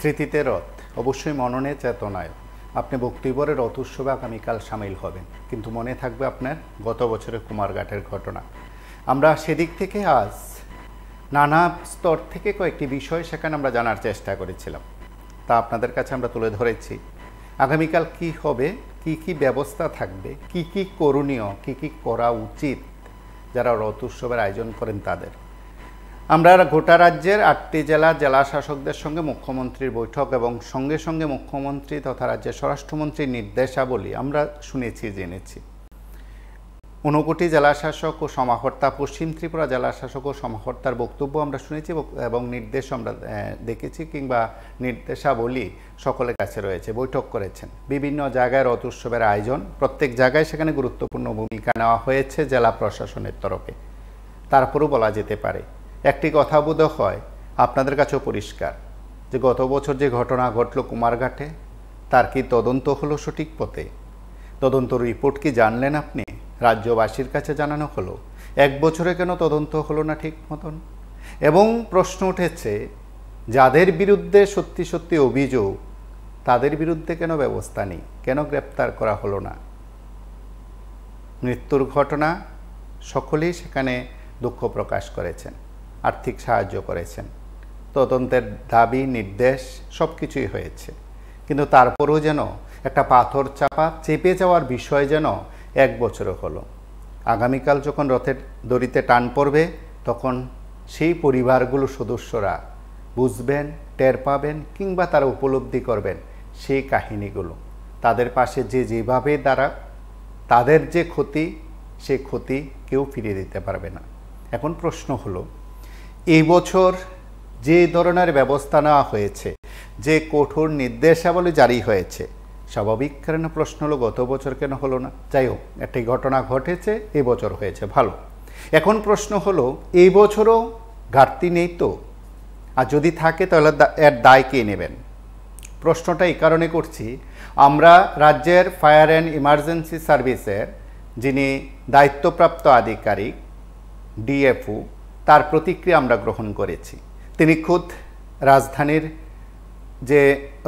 স্মৃতিতে রথ অবশ্যই মননে চেতনায় আপনি বক্তব্যের রথ উৎসবে আগামীকাল সামিল হবেন, কিন্তু মনে থাকবে আপনার গত বছরের কুমারঘাটের ঘটনা। আমরা সেদিক থেকে আজ নানা স্তর থেকে কয়েকটি বিষয় সেখানে আমরা জানার চেষ্টা করেছিলাম, তা আপনাদের কাছে আমরা তুলে ধরেছি। আগামীকাল কি হবে, কি কি ব্যবস্থা থাকবে, কি কি করণীয়, কি কি করা উচিত যারা রথ উৎসবের আয়োজন করেন তাদের। আমরা গোটা রাজ্যের 8টি জেলা শাসকদের সঙ্গে মুখ্যমন্ত্রীর বৈঠক এবং সঙ্গে সঙ্গে মুখ্যমন্ত্রী তথা রাজ্যের স্বরাষ্ট্রমন্ত্রীর নির্দেশাবলী আমরা শুনেছি, জেনেছি। 59 জেলাশাসক ও সমাহর্তা, পশ্চিম ত্রিপুরা জেলাশাসক ও সমাহর্তার বক্তব্য আমরা শুনেছি এবং নির্দেশ আমরা দেখেছি, কিংবা নির্দেশাবলী সকলের কাছে রয়েছে। বৈঠক করেছেন, বিভিন্ন জায়গায় রথ উৎসবের আয়োজন, প্রত্যেক জায়গায় সেখানে গুরুত্বপূর্ণ ভূমিকা নেওয়া হয়েছে জেলা প্রশাসনের তরফে। তারপরেও বলা যেতে পারে একটি কথা বোধ হয় আপনাদের কাছেও পরিষ্কার যে গত বছর যে ঘটনা ঘটল কুমারঘাটে, তার কি তদন্ত হলো সঠিক পথে? তদন্ত রিপোর্ট কি জানলেন আপনি? রাজ্যবাসীর কাছে জানানো হলো? 1 বছরে কেন তদন্ত হলো না ঠিক মতন? এবং প্রশ্ন উঠেছে, যাদের বিরুদ্ধে সত্যি সত্যি অভিযোগ তাদের বিরুদ্ধে কেন ব্যবস্থা নেই, কেন গ্রেপ্তার করা হলো না? মৃত্যুর ঘটনা, সকলেই সেখানে দুঃখ প্রকাশ করেছেন, আর্থিক সাহায্য করেছেন, তদন্তের দাবি নির্দেশ সব কিছুই হয়েছে, কিন্তু তারপরেও যেন একটা পাথর চাপা চেপে যাওয়ার বিষয় যেন 1 বছরও হলো। আগামীকাল যখন রথের দড়িতে টান পড়বে তখন সেই পরিবারগুলো সদস্যরা বুঝবেন, টের পাবেন, কিংবা তারা উপলব্ধি করবেন সেই কাহিনীগুলো। তাদের পাশে যেভাবে দ্বারা তাদের যে ক্ষতি, সেই ক্ষতি কেউ ফিরিয়ে দিতে পারবে না। এখন প্রশ্ন হলো, এই বছর যে ধরনের ব্যবস্থা নেওয়া হয়েছে, যে কঠোর নির্দেশাবলী জারি হয়েছে, স্বাভাবিক কারণে প্রশ্ন হলো গত বছর কেন হলো না? যাই হোক, একটি ঘটনা ঘটেছে, এই বছর হয়েছে, ভালো। এখন প্রশ্ন হলো, এই বছরও ঘাটতি নেই তো? আর যদি থাকে তাহলে এর দায় কে নেবেন? প্রশ্নটা এই কারণে করছি, আমরা রাজ্যের ফায়ার অ্যান্ড ইমার্জেন্সি সার্ভিসের যিনি দায়িত্বপ্রাপ্ত আধিকারিক ডিএফও, তার প্রতিক্রিয়া আমরা গ্রহণ করেছি। তিনি খুদ রাজধানীর যে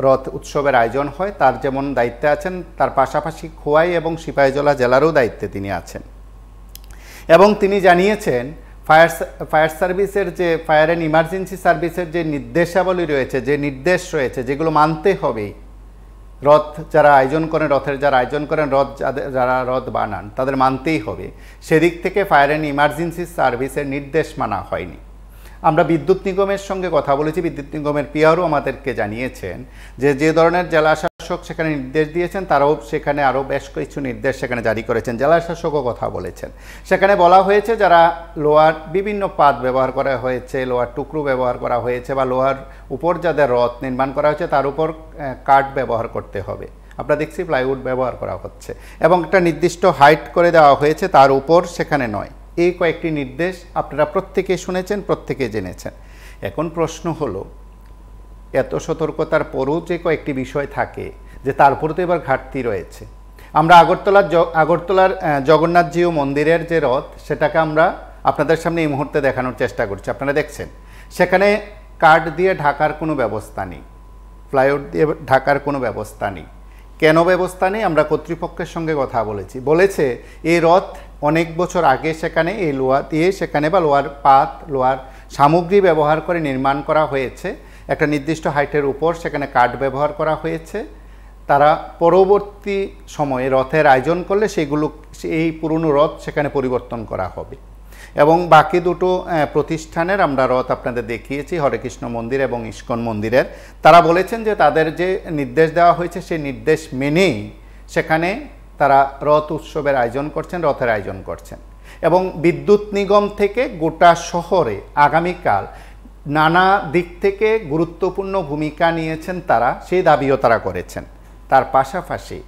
রথ উৎসবের আয়োজন হয় তার যেমন দায়িত্বে আছেন, তার পাশাপাশি খোয়াই এবং সিপাহীজলা জেলারও দায়িত্বে তিনি আছেন। এবং তিনি জানিয়েছেন ফায়ার সার্ভিসের যে ফায়ার অ্যান্ড ইমার্জেন্সি সার্ভিসের যে নির্দেশাবলী রয়েছে, যে নির্দেশ রয়েছে, যেগুলো মানতে হবে রথ যারা আয়োজন করেন, রথের যারা আয়োজন করেন, যারা রথ বানান, তাদের মানতেই হবে। সেদিক থেকে ফায়ার অ্যান্ড ইমার্জেন্সি সার্ভিসের নির্দেশ মানা হয়নি। আমরা বিদ্যুৎ নিগমের সঙ্গে কথা বলেছি, বিদ্যুৎ নিগমের পিআরও আমাদেরকে জানিয়েছেন যে ধরনের জেলাশাসক সেখানে নির্দেশ দিয়েছেন, তারাও সেখানে আরও বেশ কিছু নির্দেশ সেখানে জারি করেছেন। জেলাশাসকও কথা বলেছেন, সেখানে বলা হয়েছে যারা লোহার বিভিন্ন পাত ব্যবহার করা হয়েছে, লোহার টুকরো ব্যবহার করা হয়েছে, বা লোহার উপর যাদের রথ নির্মাণ করা হয়েছে তার উপর কাঠ ব্যবহার করতে হবে। আমরা দেখছি প্লাইউড ব্যবহার করা হচ্ছে এবং একটা নির্দিষ্ট হাইট করে দেওয়া হয়েছে, তার উপর সেখানে নয়। এই কয়েকটি নির্দেশ আপনারা প্রত্যেকে শুনেছেন, প্রত্যেকে জেনেছেন। এখন প্রশ্ন হলো, এত সতর্কতার পরও যে কয়েকটি বিষয় থাকে, যে তারপর তো এবার ঘাটতি রয়েছে। আমরা আগরতলার জগন্নাথজিউ মন্দিরের যে রথ, সেটাকে আমরা আপনাদের সামনে এই মুহূর্তে দেখানোর চেষ্টা করছি। আপনারা দেখছেন সেখানে কাঠ দিয়ে ঢাকার কোনো ব্যবস্থা নেই, প্লাইউড দিয়ে ঢাকার কোনো ব্যবস্থা নেই। কেন ব্যবস্থা নেই? আমরা কর্তৃপক্ষের সঙ্গে কথা বলেছে এই রথ অনেক বছর আগে সেখানে এই লোহা দিয়ে সেখানে বা লোহার পাত, লোহার সামগ্রী ব্যবহার করে নির্মাণ করা হয়েছে। একটা নির্দিষ্ট হাইটের উপর সেখানে কাঠ ব্যবহার করা হয়েছে। তারা পরবর্তী সময়ে রথের আয়োজন করলে সেগুলো, এই পুরনো রথ সেখানে পরিবর্তন করা হবে। এবং বাকি দুটো প্রতিষ্ঠানের আমরা রথ আপনাদের দেখিয়েছি, হরেকৃষ্ণ মন্দির এবং ইস্কন মন্দিরের। তারা বলেছেন যে তাদের যে নির্দেশ দেওয়া হয়েছে সেই নির্দেশ মেনেই সেখানে তারা রথ উৎসবের আয়োজন করছেন, রথের আয়োজন করছেন। এবং বিদ্যুৎ নিগম থেকে গোটা শহরে আগামীকাল নানা দিক থেকে গুরুত্বপূর্ণ ভূমিকা নিয়েছেন তারা, সেই দাবিও তারা করেছেন। তার পাশাপাশি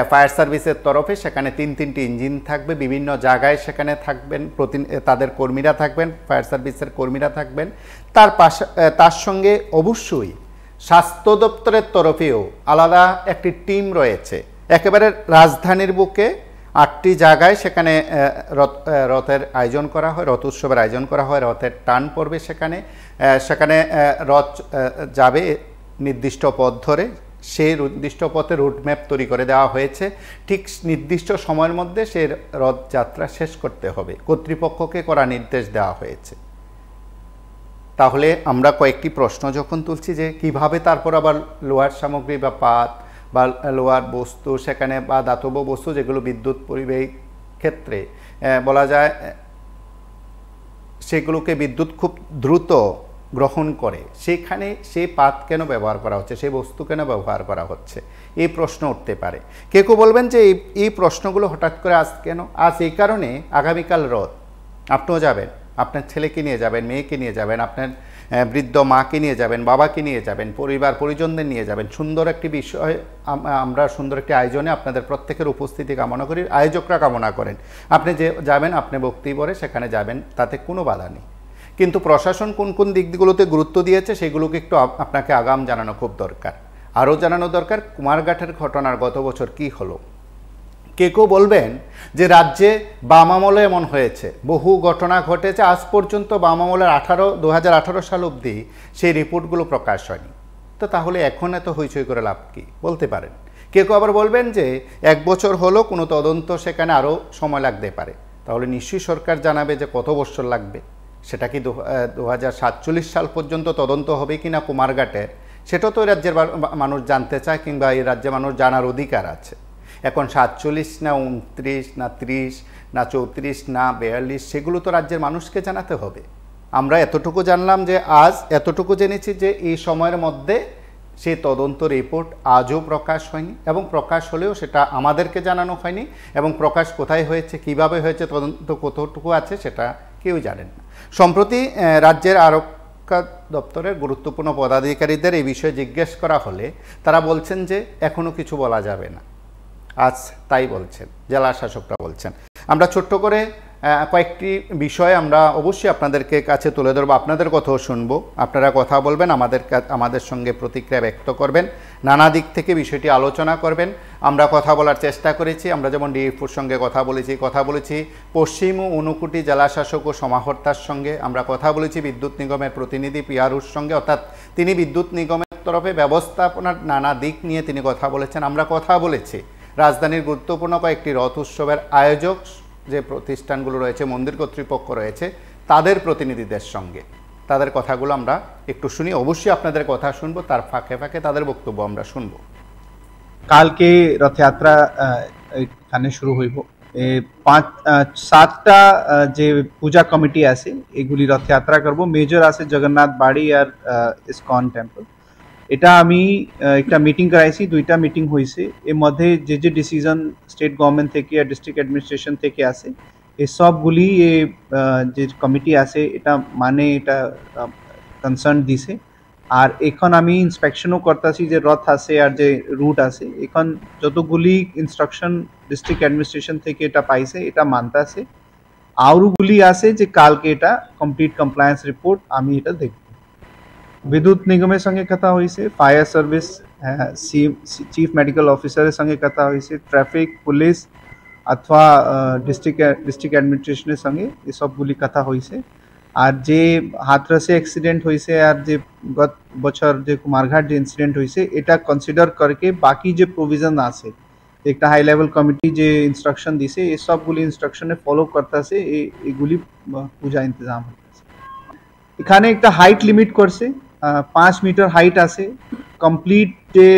ফায়ার সার্ভিসের তরফে সেখানে 3টি ইঞ্জিন থাকবে, বিভিন্ন জায়গায় সেখানে থাকবেন, তাদের কর্মীরা থাকবেন, ফায়ার সার্ভিসের কর্মীরা থাকবেন। তার সঙ্গে অবশ্যই স্বাস্থ্য দপ্তরের তরফেও আলাদা একটি টিম রয়েছে। একেবারে রাজধানীর বুকে 8টি জায়গায় সেখানে রথের আয়োজন করা হয়, রথ উৎসবের আয়োজন করা হয়। রথের টান পড়বে সেখানে রথ যাবে নির্দিষ্ট পথ ধরে সেই নির্দিষ্ট পথে রুটম্যাপ তৈরি করে দেওয়া হয়েছে। ঠিক নির্দিষ্ট সময়ের মধ্যে সেই রথযাত্রা শেষ করতে হবে, কর্তৃপক্ষকে করা নির্দেশ দেওয়া হয়েছে। তাহলে আমরা কয়েকটি প্রশ্ন যখন তুলছি যে কিভাবে তারপর আবার লোহার সামগ্রী বা পাত বা লোহার বস্তু সেখানে বা ধাতব বস্তু যেগুলো বিদ্যুৎ পরিবাহী ক্ষেত্রে বলা যায় সেগুলোকে বিদ্যুৎ খুব দ্রুত গ্রহণ করে, সেখানে সেই পাত কেন ব্যবহার করা হচ্ছে, সেই বস্তু কেন ব্যবহার করা হচ্ছে, এই প্রশ্ন উঠতে পারে। কেউ বলবেন যে এই প্রশ্নগুলো হঠাৎ করে আজ কেন? আজ এই কারণে, আগামীকাল রথ, আপনিও যাবেন, আপনার ছেলেকে নিয়ে যাবেন, মেয়েকে নিয়ে যাবেন, আপনার বৃদ্ধ মাকে নিয়ে যাবেন, বাবাকে নিয়ে যাবেন, পরিবার পরিজনদের নিয়ে যাবেন। সুন্দর একটি বিষয়, আমরা সুন্দর একটি আয়োজনে আপনাদের প্রত্যেকের উপস্থিতি কামনা করি, আয়োজকরা কামনা করেন। আপনি যে যাবেন, আপনি বক্তব্যে সেখানে যাবেন, তাতে কোনো বাধা নেই। কিন্তু প্রশাসন কোন কোন দিকগুলোতে গুরুত্ব দিয়েছে সেগুলোকে একটু আপনাকে আগাম জানানো খুব দরকার। আরও জানানো দরকার কুমারঘাটের ঘটনার গত বছর কি হলো। কেউ বলবেন যে রাজ্যে বাম আমলে এমন হয়েছে, বহু ঘটনা ঘটেছে, আজ পর্যন্ত বাম আমলের 2018 সাল অবধি সেই রিপোর্টগুলো প্রকাশ হয়নি। তো তাহলে এখন এত হইচই করে লাভ কি, বলতে পারেন। কেউ আবার বলবেন যে 1 বছর হলো, কোনো তদন্ত সেখানে আরও সময় লাগতে পারে। তাহলে নিশ্চয়ই সরকার জানাবে যে কত বছর লাগবে। সেটা কি 2047 সাল পর্যন্ত তদন্ত হবে কি না কুমারঘাটের, সেটা তো রাজ্যের মানুষ জানতে চায়, কিংবা এই রাজ্যের মানুষ জানার অধিকার আছে। এখন 47 না 29 না 30 না 34 না 42, সেগুলো তো রাজ্যের মানুষকে জানাতে হবে। আমরা এতটুকু জানলাম যে আজ এতটুকু জেনেছি যে এই সময়ের মধ্যে সেই তদন্ত রিপোর্ট আজও প্রকাশ হয়নি, এবং প্রকাশ হলেও সেটা আমাদেরকে জানানো হয়নি, এবং প্রকাশ কোথায় হয়েছে, কিভাবে হয়েছে, তদন্ত কতটুকু আছে সেটা কেউ জানেন না। সম্প্রতি রাজ্যের আরক্ষা দপ্তরের গুরুত্বপূর্ণ পদাধিকারীদের এই বিষয়ে জিজ্ঞেস করা হলে তারা বলছেন যে এখনও কিছু বলা যাবে না। আজ তাই বলছেন, জেলা শাসকরা বলছেন। আমরা ছোট্ট করে কয়েকটি বিষয় আমরা অবশ্যই আপনাদেরকে কাছে তুলে ধরবো, আপনাদের কথাও শুনবো, আপনারা কথা বলবেন, আমাদের সঙ্গে প্রতিক্রিয়া ব্যক্ত করবেন, নানা দিক থেকে বিষয়টি আলোচনা করবেন। আমরা কথা বলার চেষ্টা করেছি, আমরা যেমন ডিএফওর সঙ্গে কথা বলেছি পশ্চিম ও ঊনকোটি জেলা শাসক ও সমাহর্তার সঙ্গে, আমরা কথা বলেছি বিদ্যুৎ নিগমের প্রতিনিধি পিয়ারুর সঙ্গে, অর্থাৎ তিনি বিদ্যুৎ নিগমের তরফে ব্যবস্থাপনার নানা দিক নিয়ে তিনি কথা বলেছেন। আমরা কথা বলেছি রাজধানীর গুরুত্বপূর্ণ কয়েকটি রথ উৎসবের আয়োজক যে প্রতিষ্ঠানগুলো রয়েছে, মন্দির কর্তৃপক্ষ রয়েছে, তাদের প্রতিনিধিদের সঙ্গে। তাদের কথাগুলো আমরা একটু শুনি, অবশ্যই আপনাদের কথা শুনবো, তার ফাঁকে ফাঁকে তাদের বক্তব্য আমরা শুনবো। কালকে রথযাত্রা এখানে শুরু হইব। 5-7টা যে পূজা কমিটি আছে এগুলি রথযাত্রা করব। মেজর আছে জগন্নাথ বাড়ি আর ইসকন টেম্পল। এটা আমি একটা মিটিং করাইছি, 2টা মিটিং হয়েছে। এর মধ্যে যে ডিসিশন স্টেট গভর্নমেন্ট থেকে আর ডিস্ট্রিক্ট অ্যাডমিনিস্ট্রেশন থেকে আছে, এই সবগুলি যে কমিটি আছে এটা এটা কনসার্ন দিছে। আর এখন আমি ইন্সপেকশনও করতেছি যে রথ আছে আর যে রুট আছে, এখন যতগুলি ইনস্ট্রাকশন ডিস্ট্রিক্ট অ্যাডমিনিস্ট্রেশন থেকে এটা পাইছে এটা মানতেছে। আরোগুলি আছে যে কালকে এটা কমপ্লিট কমপ্লায়েন্স রিপোর্ট আমি এটা দেখব। বিদ্যুৎ নিগমের সঙ্গে কথা হয়েছে, ফায়ার সার্ভিস চিফ মেডিকেল অফিসারের সঙ্গে কথা হয়েছে, ট্রাফিক পুলিশ অথবা ডিস্ট্রিক্ট অ্যাডমিনিস্ট্রেশনের সঙ্গে এসবগুলি কথা হয়েছে। আর যে হাথরসে অ্যাক্সিডেন্ট হয়েছে আর যে গত বছর যে কুমারঘাট যে ইনসিডেন্ট হয়েছে, এটা কনসিডার করকে বাকি যে প্রভিজন আছে, একটা হাই লেভেল কমিটি যে ইনস্ট্রাকশন দিছে, এই সবগুলি ইনস্ট্রাকশনে ফলো করতেছে, এগুলি পূজা ইন্তজাম হইতেছে। এখানে একটা হাইট লিমিট করছে, 5 মিটার হাইট আছে। কমপ্লিট যে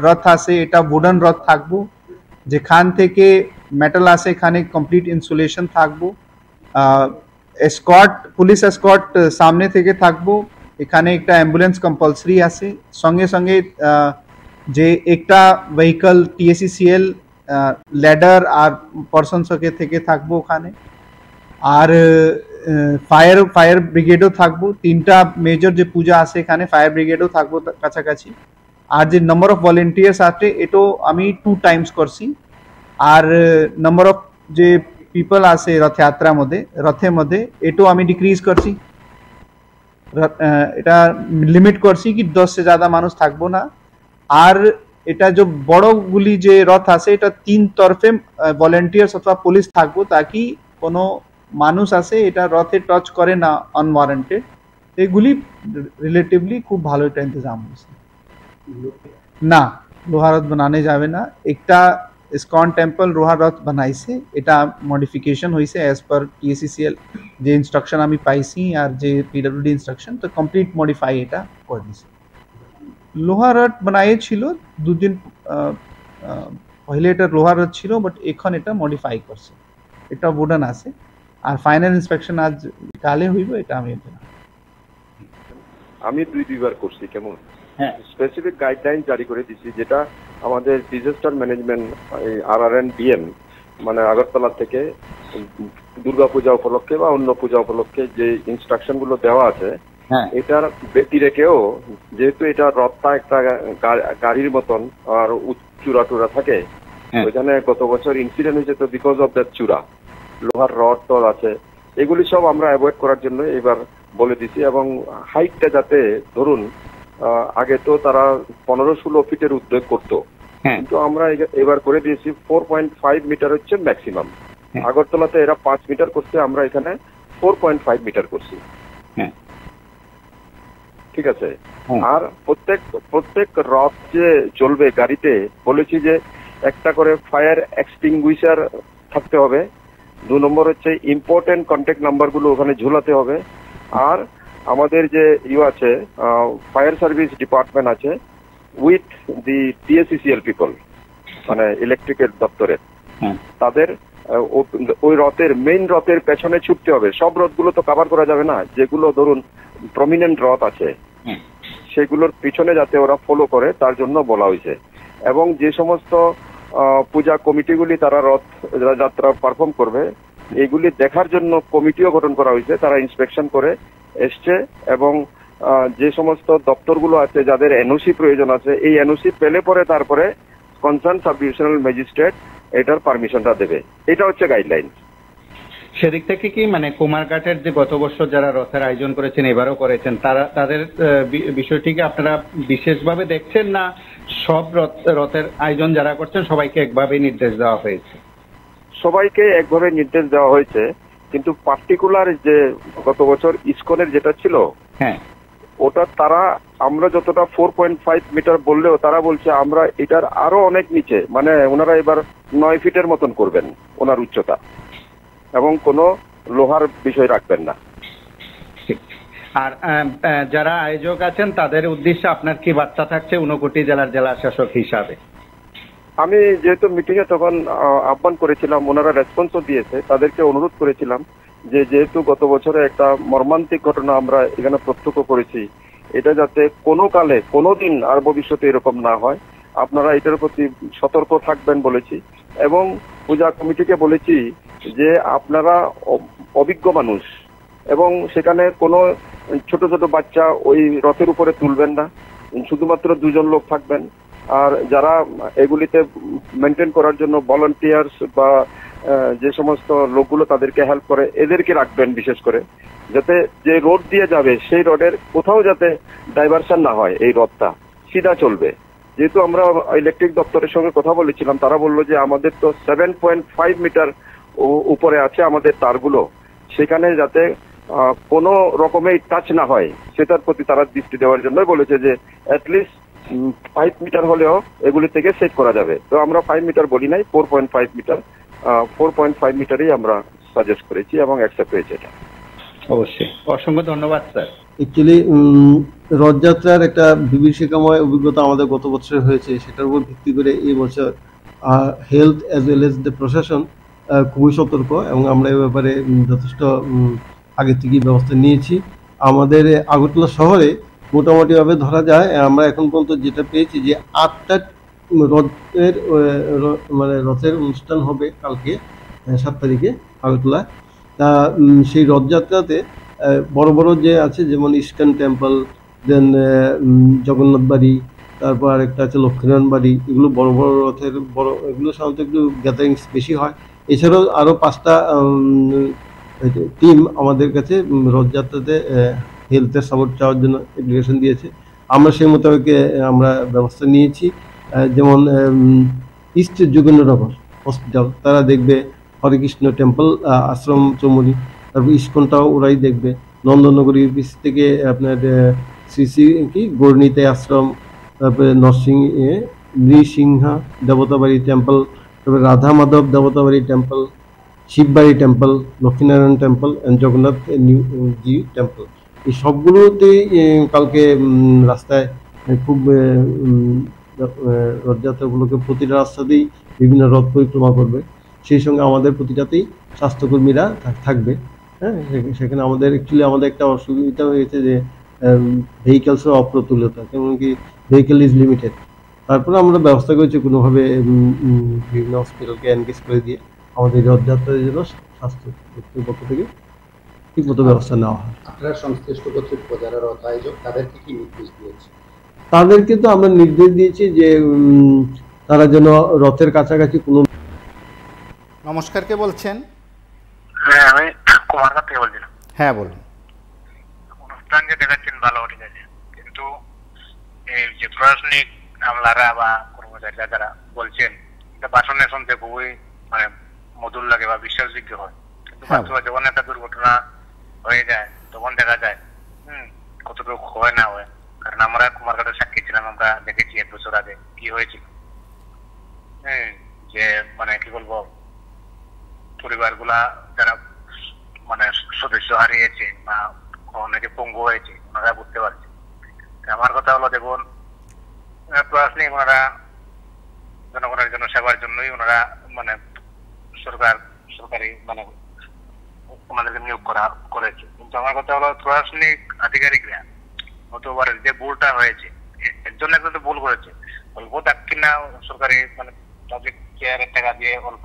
রথ আছে এটা উডেন রথ থাকবো, যেখান থেকে মেটাল আছে এখানে কমপ্লিট ইনসুলেশন থাকবো। এসকর্ট, পুলিশ এসকর্ট সামনে থেকে থাকবো। এখানে একটা অ্যাম্বুলেন্স কম্পালসারি আছে। সঙ্গে সঙ্গে যে একটা ভেহিকল TSCCL ল্যাডার আর পার্সন থেকে থাকবো ওখানে। আর ফায়ার ব্রিগেডও থাকবো। 3টা মেজর যে পূজা আছে এখানে ফায়ার ব্রিগেডও থাকবো কাছাকাছি। আর যে নাম্বার অফ ভলেন্টিয়ার্স আছে এটাও আমি 2 টাইমস করছি। আর নাম্বার অফ যে পিপল আছে রথের মধ্যে এটাও আমি ডিক্রিজ করছি। এটা লিমিট করছি কি 10 से ज़्यादा মানুষ থাকবো না। আর এটা যে বড়গুলি যে রথ আছে এটা 3 তরফে ভলেন্টিয়ার্স অথবা পুলিশ থাকবো, তাকি কোনো মানুষ আছে এটা রথে টাচ করে না আনওয়ারেন্টেড। এগুলি রিলেটিভলি খুব ভালো একটা ইন্তজাম হয়েছে। না, লোহা রথ বানানে যাবে না। একটা ইসকন টেম্পল লোহা রথ বানাইছে, এটা মডিফিকেশন হয়েছে অ্যাজ পার টিএসসিসিএল যে ইনস্ট্রাকশন আমি পাইছি আর যে পিডব্লিউডি ইনস্ট্রাকশন, তো কমপ্লিট মডিফাই এটা করে দিছে। লোহা রথ বানাই ছিল দুদিন পহলে, এটা লোহা রথ ছিল, বাট এখন এটা মডিফাই করছে, এটা উডেন আছে। আর ফাইনাল ইন্সপেকশন আজ কালে হইব, এটা আমি আমি দুইবার করছি। কেমন স্পেসিফিক গাইডলাইন জারি করে দিছি, যেটা আমাদের ডিজাস্টার ম্যানেজমেন্ট RRN BM মানে আগরতলা থেকে দুর্গাপূজা উপলক্ষে বা অন্য পূজা উপলক্ষে যে ইনস্ট্রাকশন গুলো দেওয়া আছে, এটার ব্যতি রেখেও যেহেতু এটা রথটা একটা গাড়ির মতন আর চূড়া টুরা থাকে, ওইখানে গত বছর ইনসিডেন্ট হয়েছে, তো বিকজ অফ দ্যাট চূড়া লোহার রড টড আছে, এগুলি সব আমরা অ্যাভয়েড করার জন্য এবার বলে দিছি। এবং হাইটটা যাতে ধরুন আগে তো তারা 15-16 ফিটের উদ্যোগ করতো, কিন্তু আমরা এবার করে দিয়েছি 4.5 মিটার হচ্ছে ম্যাক্সিমাম। আগরতলাতে এরা 5 মিটার করছে, আমরা এখানে 4.5 মিটার করছি। ঠিক আছে। আর প্রত্যেক রথ যে চলবে গাড়িতে বলেছি যে একটা করে ফায়ার এক্সটিংগুইশার থাকতে হবে। 2 নম্বর হচ্ছে ইম্পর্টেন্ট কন্ট্যাক্ট নাম্বার গুলো ওখানে ঝুলাতে হবে। আর আমাদের যে আছে ফায়ার সার্ভিস ডিপার্টমেন্ট আছে উইথ দি টিএসসিসিএল পিপল, মানে ইলেকট্রিকের দপ্তরের, তাদের ওই রথের মেইন রথের পেছনে ছুটতে হবে। সব রথগুলো তো কভার করা যাবে না, যেগুলো ধরুন প্রমিনেন্ট রথ আছে সেগুলোর পিছনে যাতে ওরা ফলো করে তার জন্য বলা হয়েছে। এবং যে সমস্ত পূজা কমিটিগুলি তারা রথ যাত্রা পারফর্ম করবে, এগুলি দেখার জন্য কমিটিও গঠন করা হয়েছে, তারা ইন্সপেকশন করে এসছে। এবং যে সমস্ত দপ্তরগুলো আছে যাদের এনওসি প্রয়োজন আছে, এই এনওসি পেলে পরে তারপরে কনসার্ন সাব ডিভিশনাল ম্যাজিস্ট্রেট এটার পারমিশনটা দেবে। এটা হচ্ছে গাইডলাইন। সেদিক থেকে কি মানে কুমারঘাটের যে গত বছর যারা রথের আয়োজন করেছেন এবারও করেছেন, তাদের বিষয়টিকে আপনারা বিশেষভাবে দেখছেন, না সব রথের আয়োজন যারা করছেন সবাইকে একভাবে নির্দেশ দেওয়া হয়েছে? সবাইকে একভাবে নির্দেশ দেওয়া হয়েছে, কিন্তু পার্টিকুলার যে গত বছর ইসকনের যেটা ছিল, ওটা তারা আমরা যতটা 4.5 মিটার বললেও তারা বলছে আমরা এটার আরো অনেক নিচে, মানে ওনারা এবার 9 ফিটের মতন করবেন ওনার উচ্চতা, এবং কোনো লোহার বিষয় রাখবেন না। আর যারা আয়োজক আছেন তাদের উদ্দেশ্যে আপনার কি বার্তা থাকছে ঊনকোটি জেলার জেলা শাসক হিসাবে? আমি যেহেতু মিটিং এ তখন আহ্বান করেছিলাম, ওনারা রেসপন্সও দিয়েছে, তাদেরকে অনুরোধ করেছিলাম যে যেহেতু গত বছরে একটা মর্মান্তিক ঘটনা আমরা এখানে প্রত্যক্ষ করেছি, এটা যাতে কোনো কালে কোনোদিন আর ভবিষ্যতে এরকম না হয়, আপনারা এটার প্রতি সতর্ক থাকবেন বলেছি। এবং পূজা কমিটিকে বলেছি যে আপনারা অভিজ্ঞ মানুষ, এবং সেখানে কোনো ছোট ছোট বাচ্চা ওই রথের উপরে তুলবেন না, শুধুমাত্র 2 জন লোক থাকবেন। আর যারা এগুলিতে মেনটেন করার জন্য ভলান্টিয়ার্স বা যে সমস্ত লোকগুলো তাদেরকে হেল্প করে এদেরকে রাখবেন বিশেষ করে, যাতে যে রোড দিয়ে যাবে সেই রোডের কোথাও যাতে ডাইভারশন না হয়, এই রথটা সিধা চলবে। যেহেতু আমরা ইলেকট্রিক দপ্তরের সঙ্গে কথা বলেছিলাম, তারা বললো যে আমাদের তো 7.5 মিটার উপরে আছে আমাদের তারগুলো, সেখানে যাতে কোনো রকমের টাচ না হয় সেটার প্রতি তারা দৃষ্টি দেওয়ার জন্য বলেছে যে অ্যাটলিস্ট 5 মিটার হলেও এগুলি থেকে সেট করা যাবে। তো আমরা 5 মিটার বলি নাই, 4.5 মিটার, 4.5 মিটারই আমরা সাজেস্ট করেছি এবং অ্যাকসেপ্ট হয়েছে এটা। অবশ্যই, অসংখ্য ধন্যবাদ স্যার। অ্যাকচুয়ালি রথযাত্রার একটা বিভীষিকাময় অভিজ্ঞতা আমাদের গত বছর হয়েছে, সেটার উপর ভিত্তি করে এই বছর health as well as the প্রশাসন খুবই সতর্ক, এবং আমরা এ ব্যাপারে যথেষ্ট আগে থেকেই ব্যবস্থা নিয়েছি। আমাদের আগরতলা শহরে মোটামুটিভাবে ধরা যায় আমরা এখন পর্যন্ত যেটা পেয়েছি যে 8টা রথের মানে রথের অনুষ্ঠান হবে কালকে 7 তারিখে আগরতলা। তা সেই রথযাত্রাতে বড় বড় যে আছে, যেমন ইস্কন টেম্পল, দেন জগন্নাথ বাড়ি, তারপর আরেকটা আছে লক্ষ্মীনারায়ণ বাড়ি, এগুলো বড় বড় রথের বড়, এগুলো সাধারণত একটু গ্যাদারিংস বেশি হয়। এছাড়াও আরও 5টা টিম আমাদের কাছে রথযাত্রাতে হেলথের সাপোর্ট চাওয়ার জন্য অ্যাপ্লিকেশন দিয়েছে, আমরা সেই মোতাবেক আমরা ব্যবস্থা নিয়েছি। যেমন ইস্ট যোগেন্দ্রনগর হসপিটাল তারা দেখবে, হরেকৃষ্ণ টেম্পল আশ্রম চৌমুনি, তারপর ইস্কনটাও ওরাই দেখবে, নন্দননগর ইউপিসি থেকে আপনার শ্রী শ্রী কি গৌরনীতে আশ্রম, তারপরে নৃসিংহা দেবতাবাড়ি টেম্পল, তারপরে Radha Madhab Debotabari temple, Shibbari temple, Lakshminarayan temple and Jagannath ji temple. এই সবগুলোতেই কালকে রাস্তায় খুব রথযাত্রাগুলোকে প্রতিটা রাস্তাতেই বিভিন্ন রথ পরিক্রমা করবে। সেই সঙ্গে আমাদের প্রতিটাতেই স্বাস্থ্যকর্মীরা থাকবে। হ্যাঁ, সেখানে আমাদের একটা অসুবিধা হয়েছে যে ভেহিকেলসের অপ্রতুলতা, যেমন কি ভেহিকেল ইজ লিমিটেড। তারপরে আমরা ব্যবস্থা করেছি কোনোভাবে বিভিন্ন হসপিটালকে এনগেজ করে দিয়ে আমাদের রথযাত্রার জন্য স্বাস্থ্য কর্তৃপক্ষ থেকে ঠিকমতো ব্যবস্থা নেওয়া হয়। আপনারা সংশ্লিষ্ট কর্তৃপক্ষ যারা রথ আয়োজক তাদেরকে কি নির্দেশ দিয়েছে? তাদেরকে তো আমরা নির্দেশ দিয়েছি যে তারা যেন রথের কাছাকাছি কোনো। নমস্কার, কে বলছেন? হ্যাঁ, আমি কুমারঘাট থেকে বলছিলাম। হ্যাঁ, বলুন। অনুষ্ঠান যে দেখাচ্ছেন ভালো, ঠিক আছে, কিন্তু এই যে প্রশাসনিক আমলারা বা কর্মচারীরা যারা বলছেন, এটা ভাষণে শুনতে খুবই মানে মধুর লাগে বা বিশ্বাসযোগ্য হয়, কিন্তু যখন একটা দুর্ঘটনা হয়ে যায় তখন দেখা যায় কতটুকু হয় না হয়। কারণ আমরা কুমারঘাটের সাক্ষী ছিলাম, আমরা দেখেছি 1 বছর আগে কি হয়েছিল। যে মানে কি বলবো, পরিবারগুলা যারা মানে সদস্য হারিয়েছে বা অনেকে পঙ্গু হয়েছে, ওনারা বুঝতে পারছে। আমার কথা হলো, দেখুন, প্রশাসনিক ওনারা জনগণের জন্য সেবার জন্যই ওনারা মানে সরকারি মানে ওনাদেরকে নিয়োগ করেছে। কিন্তু আমার কথা হলো, প্রশাসনিক আধিকারিকরা গতবার যে ভুলটা হয়েছে, একজন তো ভুল করেছে, অল্প দাক্ষিণা সরকারি মানে পাবলিক কেয়ারের টাকা দিয়ে অল্প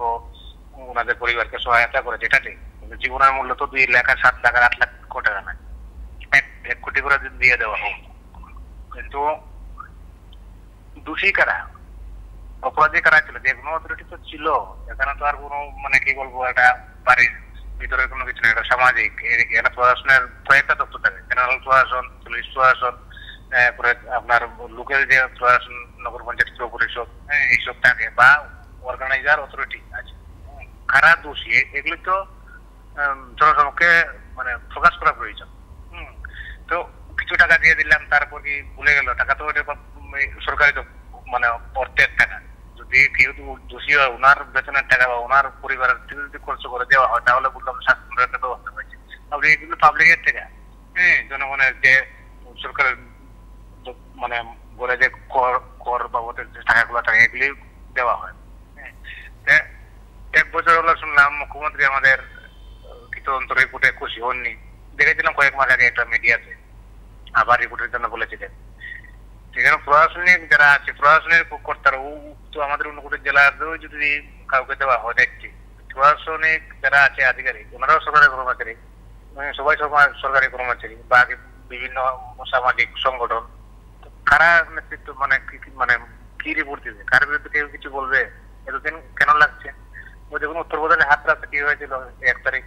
ওনাদের পরিবারকে সহায়তা করেছে, এটা ঠিক। কিন্তু জীবনের মূল্য তো 2 লাখ, 7 লাখ, 8 লাখ টাকা নয়, 1 কোটি করে দিয়ে দেওয়া হোক। কিন্তু দোষী কারা, অপরাধী কারা ছিল? যে কোনো অথরিটি তো ছিল, এখানে তো আর কোনো মানে কি বলবো, একটা বাড়ির ভিতরে কোনো কিছু নেই, এটা সামাজিক। এটা প্রশাসনের কয়েকটা দপ্তর থাকে, জেনারেল প্রশাসন, পুলিশ প্রশাসন, তারপরে আপনার লোকেল যে প্রশাসন, নগর পঞ্চায়েত, পুর পরিষদ, এইসব থাকে, বা অর্গানাইজার অথরিটি আছে। কারা দোষী এগুলি তো জনসমক্ষে মানে প্রকাশ করা প্রয়োজন। তো কিছু টাকা দিয়ে দিলাম, তারপর কি ভুলে গেল? টাকা তো সরকারি তো মানে অর্থের টাকা। যদি কেউ দোষী হয়, ওনার বেতনের টাকা বা ওনার পরিবারের থেকে যদি খরচ করে দেওয়া হয়, তাহলে বললাম শাসনের একটা ব্যবস্থা হয়েছে। আপনি এগুলো পাবলিকের টাকা, জনগণের যে সরকারের মানে বলে যে কর বাবদের যে টাকাগুলো থাকে, এগুলি দেওয়া হয়। 1 বছর হলো শুনলাম মুখ্যমন্ত্রী আমাদের কিছু অন্তর রিপোর্টে খুশি হননি। দেখেছিলাম কয়েক মাস আগে একটা মিডিয়াতে, আবার রিপোর্টের জন্য বলেছিলেন। সেখানে প্রশাসনিক যারা আছে, প্রশাসনের কর্তারা তো আমাদের ঊনকোটি জেলাতেও যদি কাউকে দেওয়া হয়, দেখছি প্রশাসনিক যারা আছে আধিকারিক, ওনারাও সরকারি কর্মচারী, সবাই সরকারি কর্মচারী বা বিভিন্ন সামাজিক সংগঠন। কারা নেতৃত্ব মানে কি রিপোর্ট দিবে, কার বিরুদ্ধে কেউ কিছু বলবে? এতদিন কেন লাগছে? ওই দেখুন উত্তরপ্রদেশে হাতরাতে কি হয়েছিল 1 তারিখ,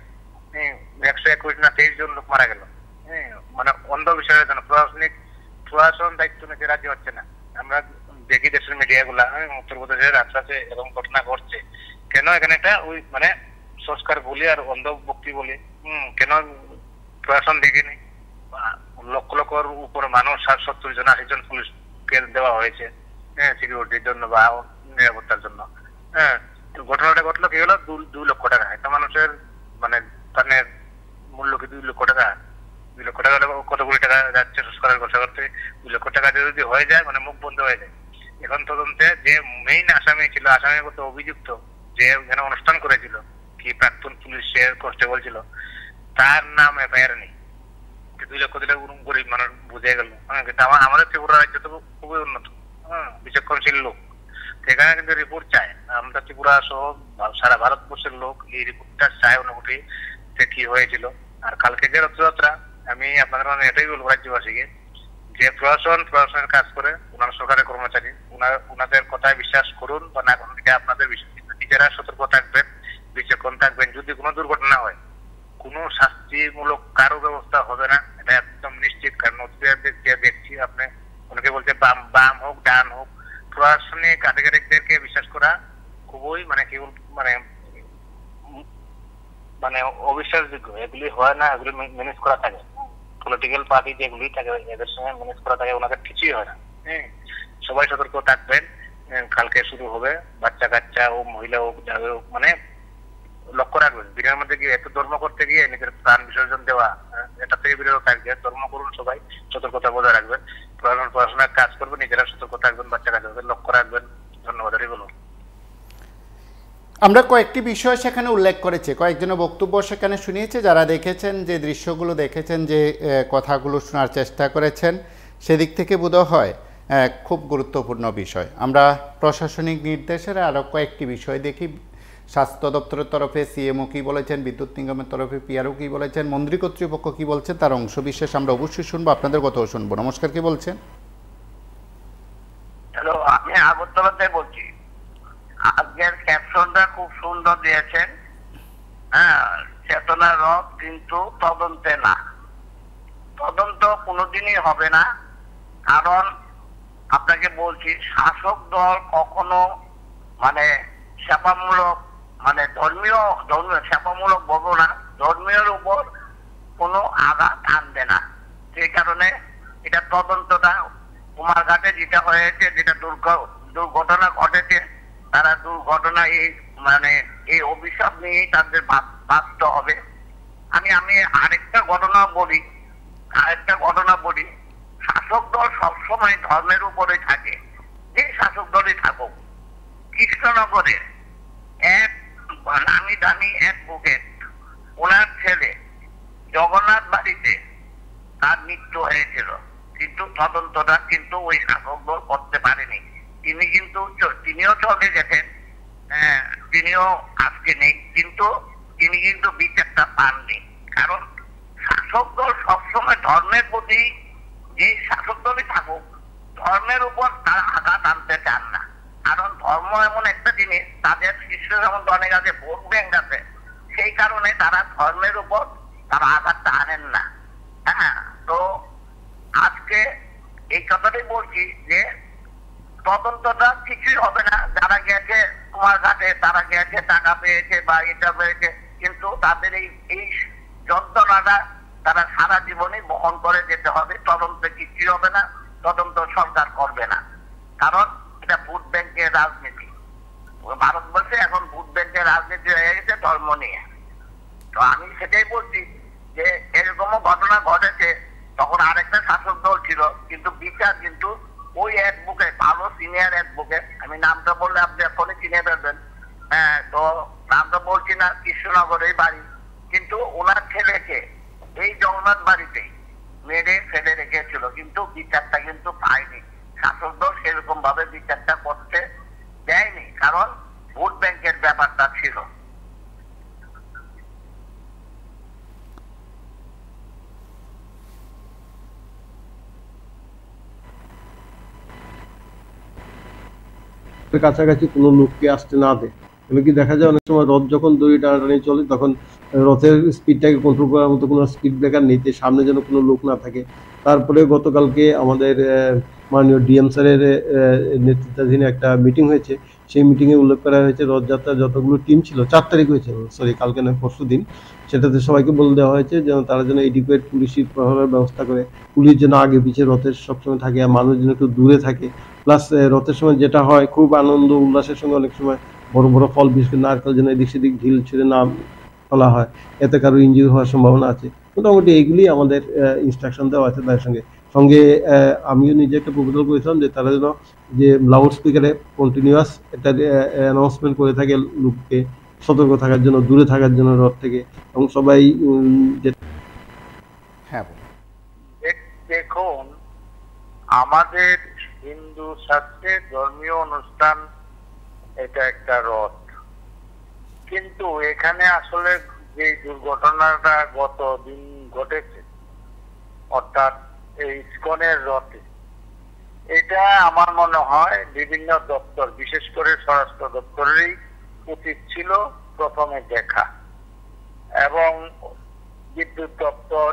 121 না 23 জন লোক মারা গেল। মানে অন্ধ বিষয়ের জন্য প্রশাসন দায়িত্ব নিতে রাজি হচ্ছে না। আমরা দেখি দেশের মিডিয়া গুলা, উত্তরপ্রদেশের হাতরাতে এরকম ঘটনা ঘটছে, কেন এখানে একটা ওই মানে সংস্কার বলি আর অন্ধ ভক্তি বলি, কেন প্রশাসন দেখেনি? লক্ষ লক্ষর উপরে মানুষ, 70 জন 80 জন পুলিশকে দেওয়া হয়েছে সিকিউরিটির জন্য বা নিরাপত্তার জন্য। ঘটনাটা ঘটলো কি হলো, 2 লক্ষ টাকা। একটা মানুষের মানে প্রাণের মূল্য কি 2 লক্ষ টাকা? 2 লক্ষ টাকা কত কোটি টাকা যাচ্ছে সংস্কারের খরচা করতে। 2 লক্ষ টাকা যদি হয়ে যায় মানে মুখ বন্ধ হয়ে যায়। এখন তদন্তে যে মেইন আসামি ছিল, আসামিগত অভিযুক্ত যে এখানে অনুষ্ঠান করেছিল, কি প্রাক্তন পুলিশের কনস্টেবল ছিল, তার নাম এফআইআর নেই। 2 লক্ষ টাকা গরিব মানুষ বুঝে গেল। আমাদের ত্রিপুরা রাজ্য তো খুবই উন্নত, বিচক্ষণশীল লোক, সেখানে কিন্তু রিপোর্ট চায়। আমরা ত্রিপুরা সহ সারা ভারতবর্ষের লোক এই রিপোর্টটা চায় অনুভূতি কি হয়েছিল। আর কালকে যে রথযাত্রা, আমি আপনাদের মানে এটাই বলবো রাজ্যবাসীকে, যে প্রশাসনের কাজ করে, ওনার সরকারের কর্মচারী, ওনাদের কথায় বিশ্বাস করুন বা না করুন, এটা আপনাদের বিষয়। কিন্তু নিজেরা সতর্ক থাকবেন, বিচক্ষণ থাকবেন। যদি কোনো দুর্ঘটনা হয়, কোনো শাস্তিমূলক কারো ব্যবস্থা হবে না, এটা একদম নিশ্চিত। কারণ দেখছি আপনি অনেকে বলছে বাম হোক ডান হোক, প্রশাসনিক আধিকারিকদেরকে বিশ্বাস করা খুবই মানে কি মানে মানে অবিশ্বাসযোগ্য। এগুলি হয় না, এগুলি ম্যানেজ করা থাকে। পলিটিক্যাল পার্টি যেগুলি থাকে এদের সঙ্গে ম্যানেজ করা থাকে, ওনাদের কিছুই হয় না। হ্যাঁ, সবাই সতর্ক থাকবেন। কালকে শুরু হবে, বাচ্চা কাচ্চা ও মহিলা হোক যাবে হোক, মানে লক্ষ্য রাখবেন। ভিড়ের মধ্যে গিয়ে এত ধর্ম করতে গিয়ে নিজের প্রাণ বিসর্জন দেওয়া, এটা থেকে বিরত থাকবে। ধর্ম করুন, সবাই সতর্কতা বজায় রাখবেন, পড়াশোনার কাজ করবেন, নিজেরা সতর্ক থাকবেন, বাচ্চা কাচ্চাদের লক্ষ্য রাখবেন। ধন্যবাদ। বলুন। আমরা কয়েকটি বিষয় সেখানে উল্লেখ করেছি, কয়েকজনের বক্তব্য সেখানে শুনিয়েছে, যারা দেখেছেন, যে দৃশ্যগুলো দেখেছেন, যে কথাগুলো শোনার চেষ্টা করেছেন, সেদিক থেকে বোধ হয় খুব গুরুত্বপূর্ণ বিষয়। আমরা প্রশাসনিক নির্দেশের আরও কয়েকটি বিষয় দেখি। স্বাস্থ্য দপ্তরের তরফে সিএমও কী বলেছেন, বিদ্যুৎ নিগমের তরফে পিআরও কী বলেছেন, মন্ত্রী কর্তৃপক্ষ কী বলছেন, তার অংশবিশেষ আমরা অবশ্যই শুনবো, আপনাদের কথাও শুনবো। নমস্কার, কি বলছেন? হ্যালো, আমি আগরতলা থেকে বলছি। আজকের ক্যাপশনটা খুব সুন্দর দিয়েছেন। হ্যাঁ, চেতনা রথ, কিন্তু তদন্তে না। তদন্ত কোনোদিনই হবে না, কারণ আপনাকে বলছি, শাসক দল কখনো মানে সেবামূলক, মানে ধর্মীয় সেবামূলক বলবো না, ধর্মীয় উপর কোনো আঘাত আনবে না। সেই কারণে এটা তদন্তটা কুমারঘাটে যেটা হয়েছে, যেটা দুর্ঘটনা ঘটেছে, তারা দুর্ঘটনা এই অভিশাপ নিয়ে তাদের ভাবতে হবে। আমি আরেকটা ঘটনা বলি। শাসক দল সবসময় ধর্মের উপরে থাকে, যে শাসক দলই থাকুক। কৃষ্ণনগরে এক নামি দামি অ্যাডভোকেট, ওনার ছেলে জগন্নাথ বাড়িতে তার মৃত্যু হয়েছিল, কিন্তু তদন্তটা কিন্তু ওই শাসক দল করতে পারেনি। তিনিও চলে গেছেন, তিনিও আজকে নেই, কিন্তু তিনি কিন্তু বিচারটা পাননি। কারণ শাসক দল সবসময় ধর্মের প্রতি, যে শাসক দলই থাকুক, ধর্মের উপর তারা আঘাত আনতে চান না। কারণ ধর্ম এমন একটা জিনিস, তাদের শিষ্য যেমন অনেক আছে, ভোট ব্যাংক আছে, সেই কারণে তারা ধর্মের উপর তারা আঘাতটা আনেন না। হ্যাঁ, তো আজকে এই কথাটাই বলছি যে তদন্তটা কিছুই হবে না। যারা গেছে কুমারঘাটে, তারা গেছে, টাকা পেয়েছে বা এটা পেয়েছে, কিন্তু তাদের এই যন্ত্রণাটা তারা সারা জীবনই বহন করে যেতে হবে। তদন্তে কিছুই হবে না, তদন্ত সরকার করবে না, কারণ এটা ভোট ব্যাংকের রাজনীতি। ভারতবর্ষে এখন ভোট ব্যাংকের রাজনীতি হয়ে গেছে ধর্ম নিয়ে। তো আমি সেটাই বলছি যে এরকমও ঘটনা ঘটেছে, তখন আরেকটা শাসক দল ছিল, কিন্তু বিচার কিন্তু ওই অ্যাডভোকেট, ভালো সিনিয়র অ্যাডভোকেট, আমি নামটা বললে আপনি এখনই চিনে ফেলবেন। হ্যাঁ, তো নামটা বলছি না, কৃষ্ণনগরের বাড়ি, কিন্তু ওনার ছেলেকে এই জগন্নাথ বাড়িতেই মেরে ফেলে রেখেছিল, কিন্তু বিচারটা কিন্তু পায়নি। শাসক দল সেরকম ভাবে বিচারটা করতে দেয়নি, কারণ ভোট ব্যাংকের ব্যাপারটা ছিল। কাছাকাছি কোনো লোককে আসতে না দেয়। এমনকি দেখা যায় অনেক সময় রথ যখন দড়ি টানাটানি চলে, তখন রথের স্পিডটাকে কন্ট্রোল করার মতো কোনো স্পিড ব্রেকার নেই, সামনে যেন কোনো লোক না থাকে। তারপরে গতকালকে আমাদের মাননীয় ডিএম স্যারের নেতৃত্বাধীন একটা মিটিং হয়েছে। সেই মিটিংয়ে উল্লেখ করা হয়েছে রথযাত্রার যতগুলো টিম ছিল, 4 তারিখ হয়েছে, সরি কালকে নয় পরশু দিন, সেটাতে সবাইকে বলে দেওয়া হয়েছে যেন তারা যেন এডিকুয়েট পুলিশি প্রহরার ব্যবস্থা করে, পুলিশ যেন আগে পিছিয়ে রথের সবসময় থাকে, আর মানুষ যেন একটু দূরে থাকে। প্লাস রথের সময় যেটা হয়, খুব আনন্দ উল্লাসের সঙ্গে অনেক সময় বড় বড় ফল, বিশেষ করে নারকেল যেন এদিক সেদিক ঢিল ছুঁড়ে না ফেলা হয়, এতে কারো ইনজুরি হওয়ার সম্ভাবনা আছে। মোটামুটি এইগুলি আমাদের ইনস্ট্রাকশন দেওয়া আছে। তার সঙ্গে আমিও নিজে একটা প্রপোজাল করেছিলাম যে তারা যেন যে লাউড স্পিকারে কন্টিনিউয়াস একটা অ্যানাউন্সমেন্ট করে থাকে লোককে সতর্ক থাকার জন্য, দূরে থাকার জন্য রথ থেকে, এবং সবাই হ্যাঁ। দেখুন, আমাদের হিন্দু শাস্ত্রে ধর্মীয় অনুষ্ঠান এটা একটা রথ, কিন্তু এখানে আসলে যে দুর্ঘটনাটা গত দিন ঘটেছে, অর্থাৎ এই ইসকনের রথে, এটা আমার মনে হয় বিভিন্ন দপ্তর, বিশেষ করে স্বরাষ্ট্র দপ্তরেরই উচিত ছিল প্রথমে দেখা, এবং বিদ্যুৎ দপ্তর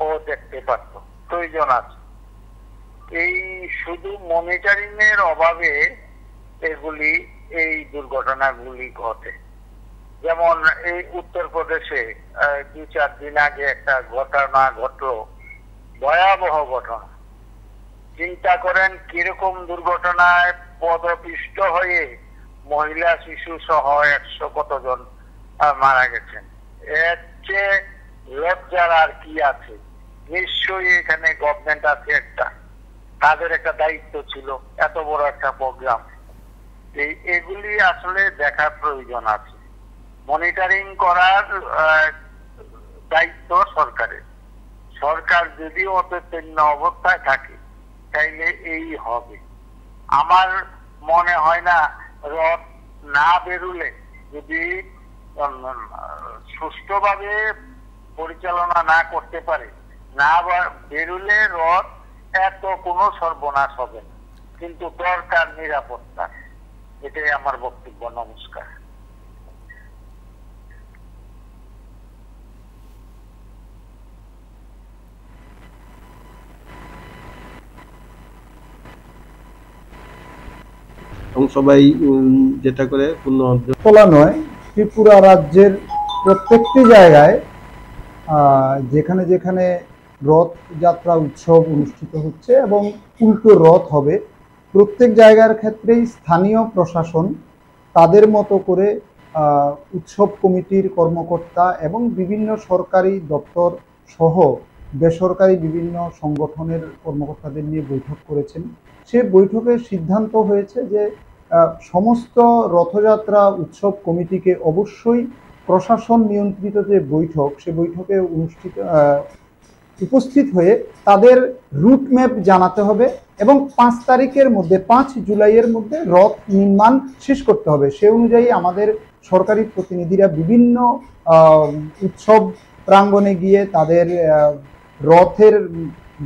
ও দেখতে পারত, প্রয়োজন আছে। এই শুধু মনিটরিং এর অভাবে এই দুর্ঘটনাগুলি ঘটে। যেমন এই উত্তরপ্রদেশে 2-4 দিন আগে একটা ঘটনা ঘটলো, ভয়াবহ ঘটনা। চিন্তা করেন কিরকম দুর্ঘটনায় পদপিষ্ট হয়ে মহিলা শিশু সহ 100 কতজন মারা গেছেন। এর চেয়ে লজ্জার আর কি আছে? নিশ্চয়ই এখানে গভর্নমেন্ট আছে, তাদের একটা দায়িত্ব ছিল, এত বড় একটা প্রোগ্রাম। এগুলি আসলে দেখার প্রয়োজন আছে। মনিটরিং করার দায়িত্ব সরকারের। সরকার যদি অচেতন্য অবস্থায় থাকে তাইলে এই হবে। আমার মনে হয় না রথ না বেরুলে, যদি সুষ্ঠুভাবে পরিচালনা না করতে পারে, না বেরুলে রথ এত কোনো সর্বনাশ হবে না। কিন্তু দরকার নিরাপত্তা, এটাই আমার বক্তব্য। নমস্কার। সবাই যেটা করে পূর্ণ তোলা নয়, ত্রিপুরা রাজ্যের প্রত্যেকটি জায়গায় যেখানে যেখানে রথ যাত্রা উৎসব অনুষ্ঠিত হচ্ছে এবং উল্টো রথ হবে, প্রত্যেক জায়গার ক্ষেত্রেই স্থানীয় প্রশাসন তাদের মতো করে উৎসব কমিটির কর্মকর্তা এবং বিভিন্ন সরকারি দপ্তর সহ বেসরকারি বিভিন্ন সংগঠনের কর্মকর্তাদের নিয়ে বৈঠক করেছেন। সে বৈঠকে সিদ্ধান্ত হয়েছে যে সমস্ত রথযাত্রা উৎসব কমিটিকে অবশ্যই প্রশাসন নিয়ন্ত্রিত যে বৈঠক, সে বৈঠকে উপস্থিত হয়ে তাদের রুট ম্যাপ জানাতে হবে এবং 5 তারিখের মধ্যে, 5 জুলাইয়ের মধ্যে রথ নির্মাণ শেষ করতে হবে। সে অনুযায়ী আমাদের সরকারি প্রতিনিধিরা বিভিন্ন উৎসব প্রাঙ্গণে গিয়ে তাদের রথের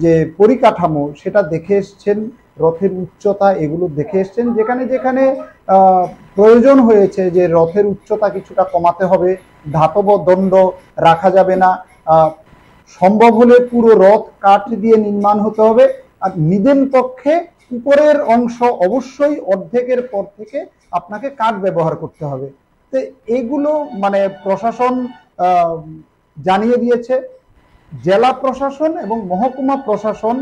যে পরিকাঠামো সেটা দেখে এসছেন, রথের উচ্চতা এগুলো দেখে এসছেন। যেখানে যেখানে প্রয়োজন হয়েছে যে রথের উচ্চতা কিছুটা কমাতে হবে, ধাতব দণ্ড রাখা যাবে না, সম্ভব হলে পুরো রথ কাঠ দিয়ে নির্মাণ হতে হবে, আর নিদেন পক্ষে উপরের অংশ অবশ্যই অর্ধেকের পর থেকে আপনাকে কাঠ ব্যবহার করতে হবে। তো এগুলো মানে প্রশাসন জানিয়ে দিয়েছে। জেলা প্রশাসন এবং মহকুমা প্রশাসন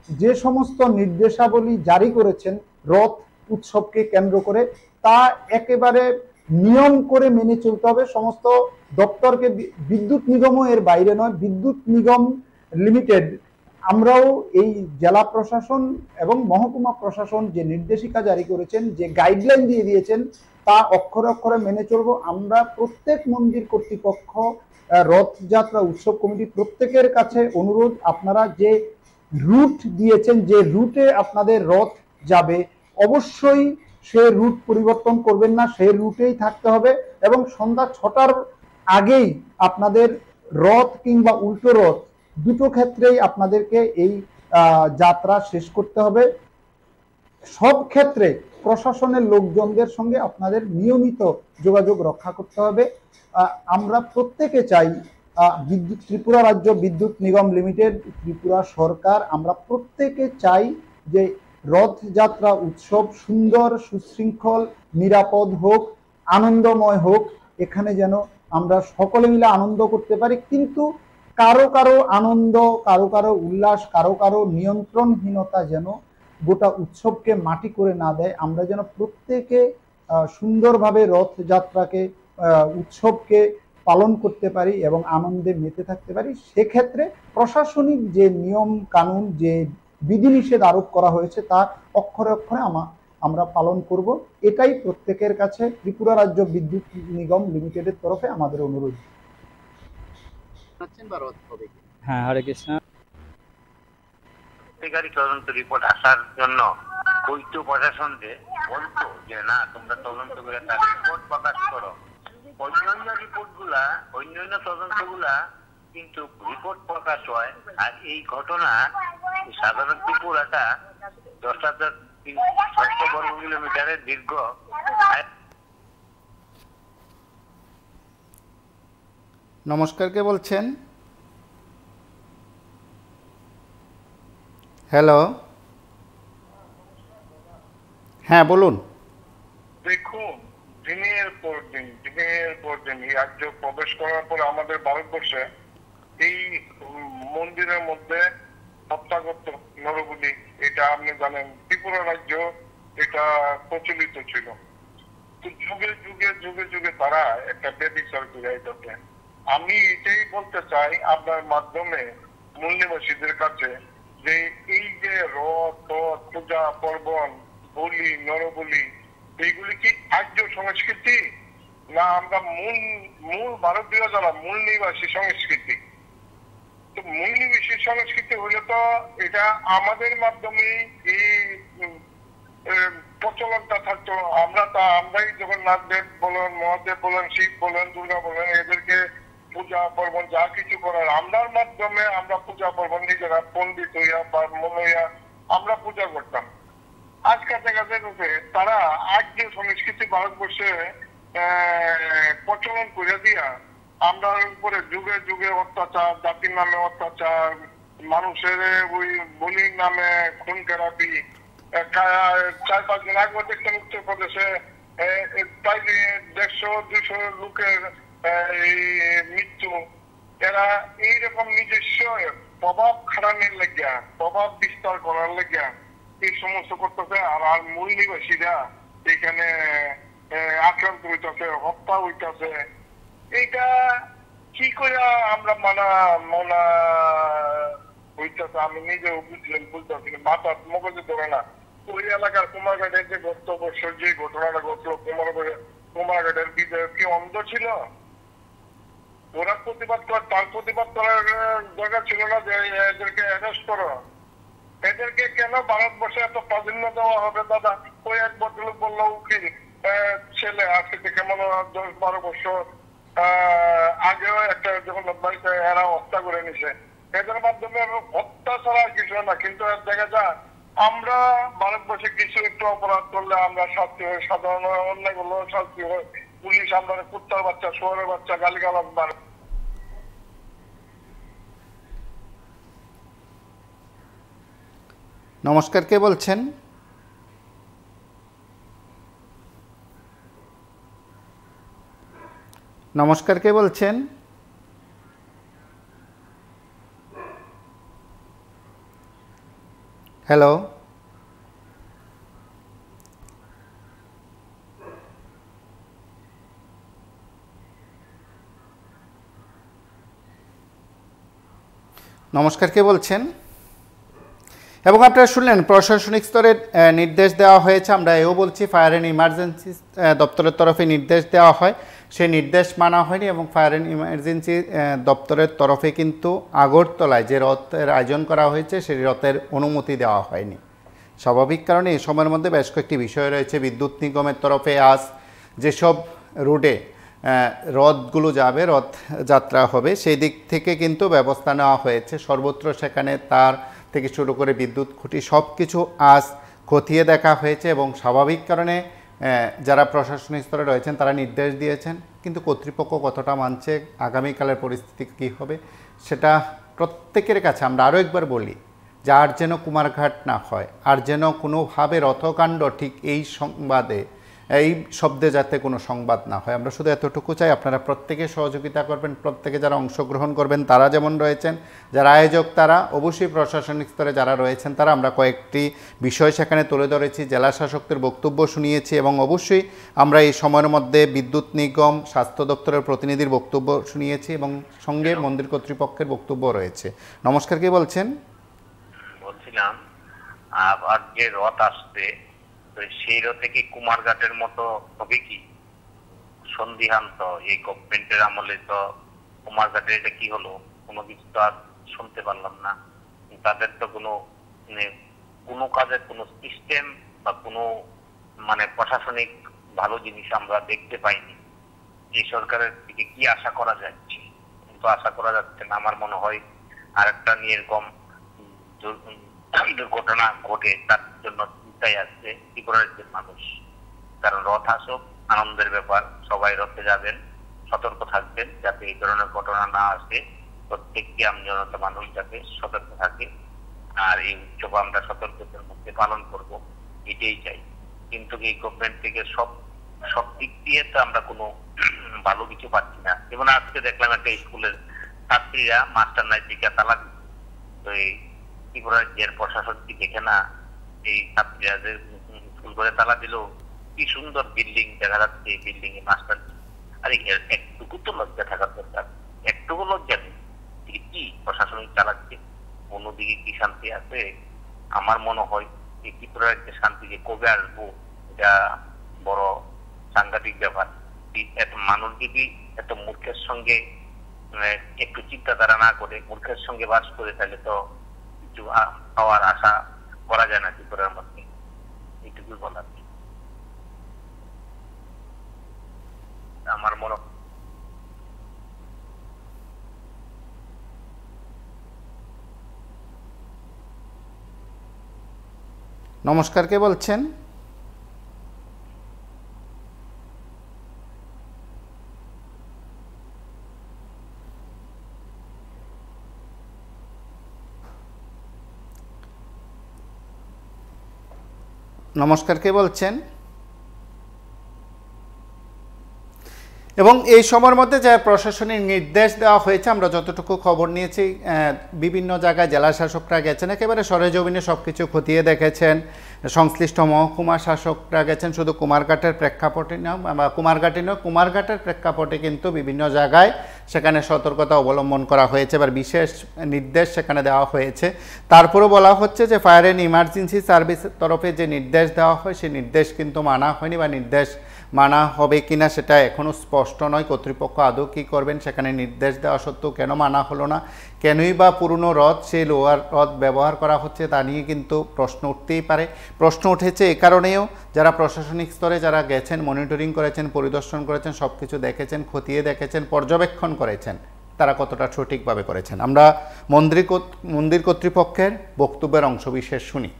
যে সমস্ত নির্দেশাবলী জারি করেছেন রথ উৎসবকে কেন্দ্র করে, তা একেবারে নিয়ম করে মেনে চলতে হবে। সমস্ত দপ্তরকে, বিদ্যুৎ নিগমও এর বাইরে নয়, বিদ্যুৎ নিগম লিমিটেড, আমরাও এই জেলা প্রশাসন এবং মহকুমা প্রশাসন যে নির্দেশিকা জারি করেছেন, যে গাইডলাইন দিয়ে দিয়েছেন, তা অক্ষরে অক্ষরে মেনে চলবো। আমরা প্রত্যেক মন্দির কর্তৃপক্ষ, রথযাত্রা উৎসব কমিটি প্রত্যেকের কাছে অনুরোধ, আপনারা যে রুট দিয়েছেন, যে রুটে আপনাদের রথ যাবে, অবশ্যই সে রুট পরিবর্তন করবেন না, সেই রুটেই থাকতে হবে এবং সন্ধ্যা 6টার আগেই আপনাদের রথ কিংবা উল্টো রথ দুটো ক্ষেত্রেই আপনাদেরকে এই যাত্রা শেষ করতে হবে। সব ক্ষেত্রে প্রশাসনের লোকজনদের সঙ্গে আপনাদের নিয়মিত যোগাযোগ রক্ষা করতে হবে। আমরা প্রত্যেকে চাই, ত্রিপুরা রাজ্য বিদ্যুৎ নিগম লিমিটেড, ত্রিপুরা সরকার, আমরা প্রত্যেকে চাই যে রথযাত্রা উৎসব সুন্দর, সুশৃঙ্খল, নিরাপদ হোক, আনন্দময় হোক। এখানে যেন আমরা সকলে মিলে আনন্দ করতে পারি, কিন্তু কারো কারো আনন্দ, কারো কারো উল্লাস, কারো কারো নিয়ন্ত্রণহীনতা যেন গোটা উৎসবকে মাটি করে না দেয়। আমরা যেন প্রত্যেকে সুন্দরভাবে রথযাত্রাকে, উৎসবকে পালন করতে পারি এবং আনন্দে মেতে থাকতে পারি। সেক্ষেত্রে প্রশাসনিক যে নিয়ম কানুন, যে বিধিনিষেধ আরোপ করা হয়েছে, তা অক্ষরে অক্ষরে আমরা পালন করব। এটাই প্রত্যেকের কাছে ত্রিপুরা রাজ্য বিদ্যুৎ নিগম লিমিটেডের তরফে আমাদের অনুরোধ। হ্যাঁ, হরে কৃষ্ণ। সত্যিকারী তদন্ত রিপোর্ট আসার জন্য কইতো প্রশাসনকে বলতো যে না, তোমরা তদন্ত করে তার রিপোর্ট প্রকাশ করো। অন্যান্য রিপোর্টগুলা, অন্যান্য তদন্তগুলা কিন্তু রিপোর্ট প্রকাশ হয়। আর এই ঘটনা সাধারণ ত্রিপুরাটা 10,600 বর্গ কিলোমিটারের দীর্ঘ। নমস্কার, কে বলছেন? হ্যালো, হ্যাঁ বলুন। দেখুন, দিনের পর দিন রাজ্য প্রবেশ করার পর আমাদের ভারতবর্ষে এই মন্দিরের মধ্যে হত্যাগত নরবলি, এটা আমি এটা প্রচলিত ছিল। তো যুগে যুগে যুগে যুগে তারা একটা ব্যভিচার করে এটাকে। আমি এটাই বলতে চাই আপনার মাধ্যমে মূল্যবাসীদের কাছে যে এই যে রথ পূজা পার্বণ বলি নরবলি এইগুলি কি আর্য সংস্কৃতি না আমরা মূল ভারতীয় যারা মূল নিবাসী সংস্কৃতি? তো মূল নিবাসী সংস্কৃতি হলে তো এটা আমাদের মাধ্যমে এই প্রচলনটা থাকতো। আমরাই জগন্নাথ দেব বলেন, মহাদেব বলেন, শিব বলেন, দুর্গা বলেন, এদেরকে পূজা পার্বণ যা কিছু করার আমরার মাধ্যমে আমরা পূজা পার্বণ নিজেরা পণ্ডিত হইয়া বা মন হইয়া আমরা পূজা করতাম। আজকাল দেখা যাচ্ছে তারা আর্য সংস্কৃতি ভারতবর্ষে প্রচলন করে দিয়া আমরা উপরে যুগে যুগে অত্যাচার, জাতির নামে অত্যাচার, মানুষের ওই বলির নামে খুন থেরাপি। 4-5 দিন আগে দেখতেন উত্তরপ্রদেশে প্রায় 150-200 লোকের মৃত্যু। এরা এইরকম নিজস্ব প্রভাব খাটানোর লেগিয়া, প্রভাব বিস্তার করার লেগিয়া এই সমস্ত করতেছে। আর মূল নিবাসীরা এখানে আক্রান্ত হইতেছে, হত্যা হইতেছে। এইটা কি করে আমরা মনা হইতেছে আমি নিজেও বুঝতেছি না, মাথা মগজে ধরে না। ওই এলাকার কুমারঘাটের যে গত বছর যে ঘটনাটা ঘটলো, কুমারঘাটের বিধায়ক কি অন্ধ ছিল? ওরা তার প্রতিবাদ করার দরকার ছিল না যে এদেরকে অ্যারেস্ট করো? এদেরকে কেন ভারতবর্ষে এত প্রাধান্য দেওয়া হবে দাদা? ওই এক ভদ্রলোক বললো কি ছেলে আজকে থেকে মনে হয় 10-12 বছর আগেও একটা যখন বাড়িতে এরা হত্যা করে নিছে। এদের মাধ্যমে হত্যা ছাড়া কিছু না। কিন্তু দেখা যায় আমরা ভারতবর্ষে কিছু একটু অপরাধ করলে আমরা শাস্তি হয়, সাধারণ অন্যায় করলে শাস্তি হয়। পুলিশ আমরা কুত্তার বাচ্চা, শহরের বাচ্চা গালিগালাজ মারে। নমস্কার, কে বলছেন? নমস্কার, কে বলছেন? হ্যালো, নমস্কার, কে বলছেন? এবং আপনারা শুনলেন প্রশাসনিক স্তরে নির্দেশ দেওয়া হয়েছে। আমরা এও বলছি ফায়ার অ্যান্ড ইমার্জেন্সি দপ্তরের তরফে নির্দেশ দেওয়া হয়, সেই নির্দেশ মানা হয়নি এবং ফায়ার অ্যান্ড ইমার্জেন্সি দপ্তরের তরফে কিন্তু আগরতলায় যে রথের আয়োজন করা হয়েছে সেই রথের অনুমতি দেওয়া হয়নি। স্বাভাবিক কারণে এই সময়ের মধ্যে বেশ কয়েকটি বিষয় রয়েছে। বিদ্যুৎ নিগমের তরফে আজ যেসব রুটে রথগুলো যাবে, রথযাত্রা হবে, সেই দিক থেকে কিন্তু ব্যবস্থা নেওয়া হয়েছে। সর্বত্র সেখানে তার থেকে শুরু করে বিদ্যুৎ খুঁটি সব কিছু আজ খতিয়ে দেখা হয়েছে এবং স্বাভাবিক কারণে যারা প্রশাসনিক স্তরে রয়েছেন তারা নির্দেশ দিয়েছেন, কিন্তু কর্তৃপক্ষ কতটা মানছে, আগামীকালের পরিস্থিতি কী হবে সেটা প্রত্যেকের কাছে আমরা আরও একবার বলি যে আর যেন কুমারঘাট না হয়, আর যেন কোনোভাবে রথকাণ্ড ঠিক এই সংবাদে এই শব্দে যাতে কোনো সংবাদ না হয়। আমরা শুধু এতটুকু চাই আপনারা প্রত্যেকে সহযোগিতা করবেন, প্রত্যেকে যারা অংশগ্রহণ করবেন তারা যেমন রয়েছেন, যারা আয়োজক তারা অবশ্যই প্রশাসনিক স্তরে যারা রয়েছেন তারা। আমরা কয়েকটি বিষয় সেখানে তুলে ধরেছি, জেলা শাসকদের বক্তব্য শুনিয়েছি এবং অবশ্যই আমরা এই সময়ের মধ্যে বিদ্যুৎ নিগম, স্বাস্থ্য দপ্তরের প্রতিনিধির বক্তব্য শুনিয়েছি এবং সঙ্গে মন্দির কর্তৃপক্ষের বক্তব্য রয়েছে। নমস্কার, কে বলছেন? বলছিলাম আবার যে রথ আসছে সেই রথে কি কুমারঘাটের মতো হবে কি? সন্দিহান্ত এই গভর্নমেন্টের আমলে তো কুমারঘাটে এটা কি হলো, কোনো কিছু তো আর শুনতে পারলাম না। তাদের তো কোনো কাজের কোনো সিস্টেম বা কোনো প্রশাসনিক ভালো জিনিস আমরা দেখতে পাইনি। এই সরকারের থেকে কি আশা করা যাচ্ছে? কিন্তু আশা করা যাচ্ছে না। আমার মনে হয় আরেকটা এরকম দুর্ঘটনা ঘটে তার জন্য চিন্তায় আসছে ত্রিপুরার যে মানুষ। কারণ রথ আসুক, আনন্দের ব্যাপার, সবাই রথে যাবেন, সতর্ক থাকবেন যাতে এই ধরনের ঘটনা না আসে। প্রত্যেকটি আমজনতা মানুষ যাতে সতর্ক থাকে আর এই উৎসব আমরা সতর্কতার মধ্যে পালন করব, এটাই চাই। কিন্তু এই গভর্নমেন্ট থেকে সব দিক দিয়ে তো আমরা কোনো ভালো কিছু পাচ্ছি না। যেমন আজকে দেখলাম একটা স্কুলের ছাত্রীরা মাস্টার নাই দিকে তালা দিচ্ছে। তো এই ত্রিপুরার জেল প্রশাসন কি দেখে না এই ছাত্রীরা যে স্কুল ঘরে তালা দিল, কি সুন্দর বিল্ডিং দেখা যাচ্ছে, বিল্ডিং এ মাস্টার। আরে একটুকু তো লজ্জা থাকার দরকার, একটুকু লজ্জা নেই। কি প্রশাসনিক চালাচ্ছে, অন্যদিকে কি শান্তি আছে? আমার মনে হয় এই ত্রিপুরার যে শান্তি যে কবে আসবো, এটা বড় সাংঘাতিক ব্যাপার। এত মানুষ যদি এত মূর্খের সঙ্গে একটু চিন্তাধারা না করে মূর্খের সঙ্গে বাস করে, তাহলে তো কিছু পাওয়ার আশা করা যায় না ত্রিপুরার মধ্যে। এইটুকুই বলার আমার মনে। নমস্কার, কে বলছেন? নমস্কার, কে বলছেন? এবং এই সময়ের মধ্যে যে প্রশাসনিক নির্দেশ দেওয়া হয়েছে, আমরা যতটুকু খবর নিয়েছি, বিভিন্ন জায়গায় জেলা শাসকরা গেছেন, একেবারে সরেজমিনে সব কিছু খতিয়ে দেখেছেন। সংশ্লিষ্ট মহকুমা শাসকরা গেছেন, শুধু কুমারঘাটের প্রেক্ষাপটে নয় বা কুমারঘাটের প্রেক্ষাপটে কিন্তু বিভিন্ন জায়গায় সেখানে সতর্কতা অবলম্বন করা হয়েছে, এবার বিশেষ নির্দেশ সেখানে দেওয়া হয়েছে। তারপরেও বলা হচ্ছে যে ফায়ার অ্যান্ড ইমার্জেন্সি সার্ভিসের তরফে যে নির্দেশ দেওয়া হয়, সেই নির্দেশ কিন্তু মানা হয়নি বা নির্দেশ মানা হবে কিনা সেটা এখনও স্পষ্ট নয়। কর্তৃপক্ষ আদৌ কী করবেন, সেখানে নির্দেশ দেওয়া সত্ত্বেও কেন মানা হলো না, কেনই বা পুরনো রথ সেই লোহার রথ ব্যবহার করা হচ্ছে, তা নিয়ে কিন্তু প্রশ্ন উঠতেই পারে। প্রশ্ন উঠেছে এ কারণেও, যারা প্রশাসনিক স্তরে যারা গেছেন, মনিটরিং করেছেন, পরিদর্শন করেছেন, সব কিছু দেখেছেন, খতিয়ে দেখেছেন, পর্যবেক্ষণ করেছেন, তারা কতটা সঠিকভাবে করেছেন। আমরা মন্দির কর্তৃপক্ষের বক্তব্যের অংশবিশেষ শুনি।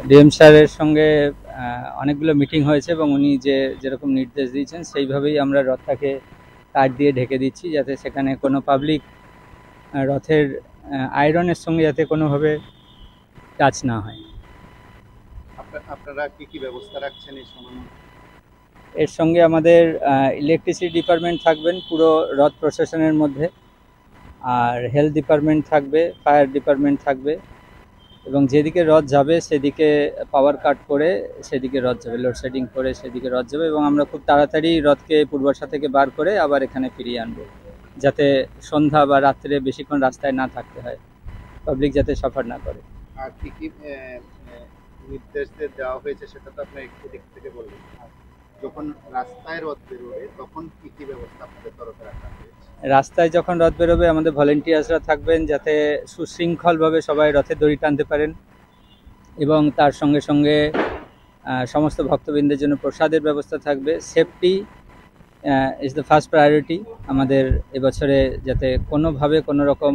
ডিএম স্যারের সঙ্গে অনেকগুলো মিটিং হয়েছে এবং উনি যেরকম নির্দেশ দিয়েছেন সেইভাবেই আমরা রথটাকে কাঠ দিয়ে ঢেকে দিচ্ছি, যাতে সেখানে কোনো পাবলিক রথের আয়রনের সঙ্গে যাতে কোনোভাবে টাচ না হয়। আপনারা কি ব্যবস্থা রাখছেন এই সময়? এর সঙ্গে আমাদের ইলেকট্রিসিটি ডিপার্টমেন্ট থাকবেন পুরো রথ প্রশাসনের মধ্যে, আর হেলথ ডিপার্টমেন্ট থাকবে, ফায়ার ডিপার্টমেন্ট থাকবে, এবং যেদিকে রথ যাবে সেদিকে পাওয়ার কাট করে সেদিকে রথ যাবে, লোডশেডিং করে সেদিকে রথ যাবে, এবং আমরা খুব তাড়াতাড়ি রথকে পূর্বাশা থেকে বার করে আবার এখানে ফিরিয়ে আনবো, যাতে সন্ধ্যা বা রাত্রে বেশিক্ষণ রাস্তায় না থাকতে হয়, পাবলিক যাতে সাফার না করে। আর কি কি নির্দেশ দেওয়া হয়েছে সেটা তো আপনি একটু দিক থেকে বলবেন। যখন রাস্তায় রথ বেরোবে তখন কি কি ব্যবস্থা আপনাদের তরফে রাখা হয়েছে? রাস্তায় যখন রথ বেরোবে আমাদের ভলেন্টিয়ার্সরা থাকবেন, যাতে সুশৃঙ্খলভাবে সবাই রথের দড়ি টানতে পারেন, এবং তার সঙ্গে সঙ্গে সমস্ত ভক্তবৃন্দের জন্য প্রসাদের ব্যবস্থা থাকবে। Safety is the first priority আমাদের এবছরে, যাতে কোনোভাবে কোনো রকম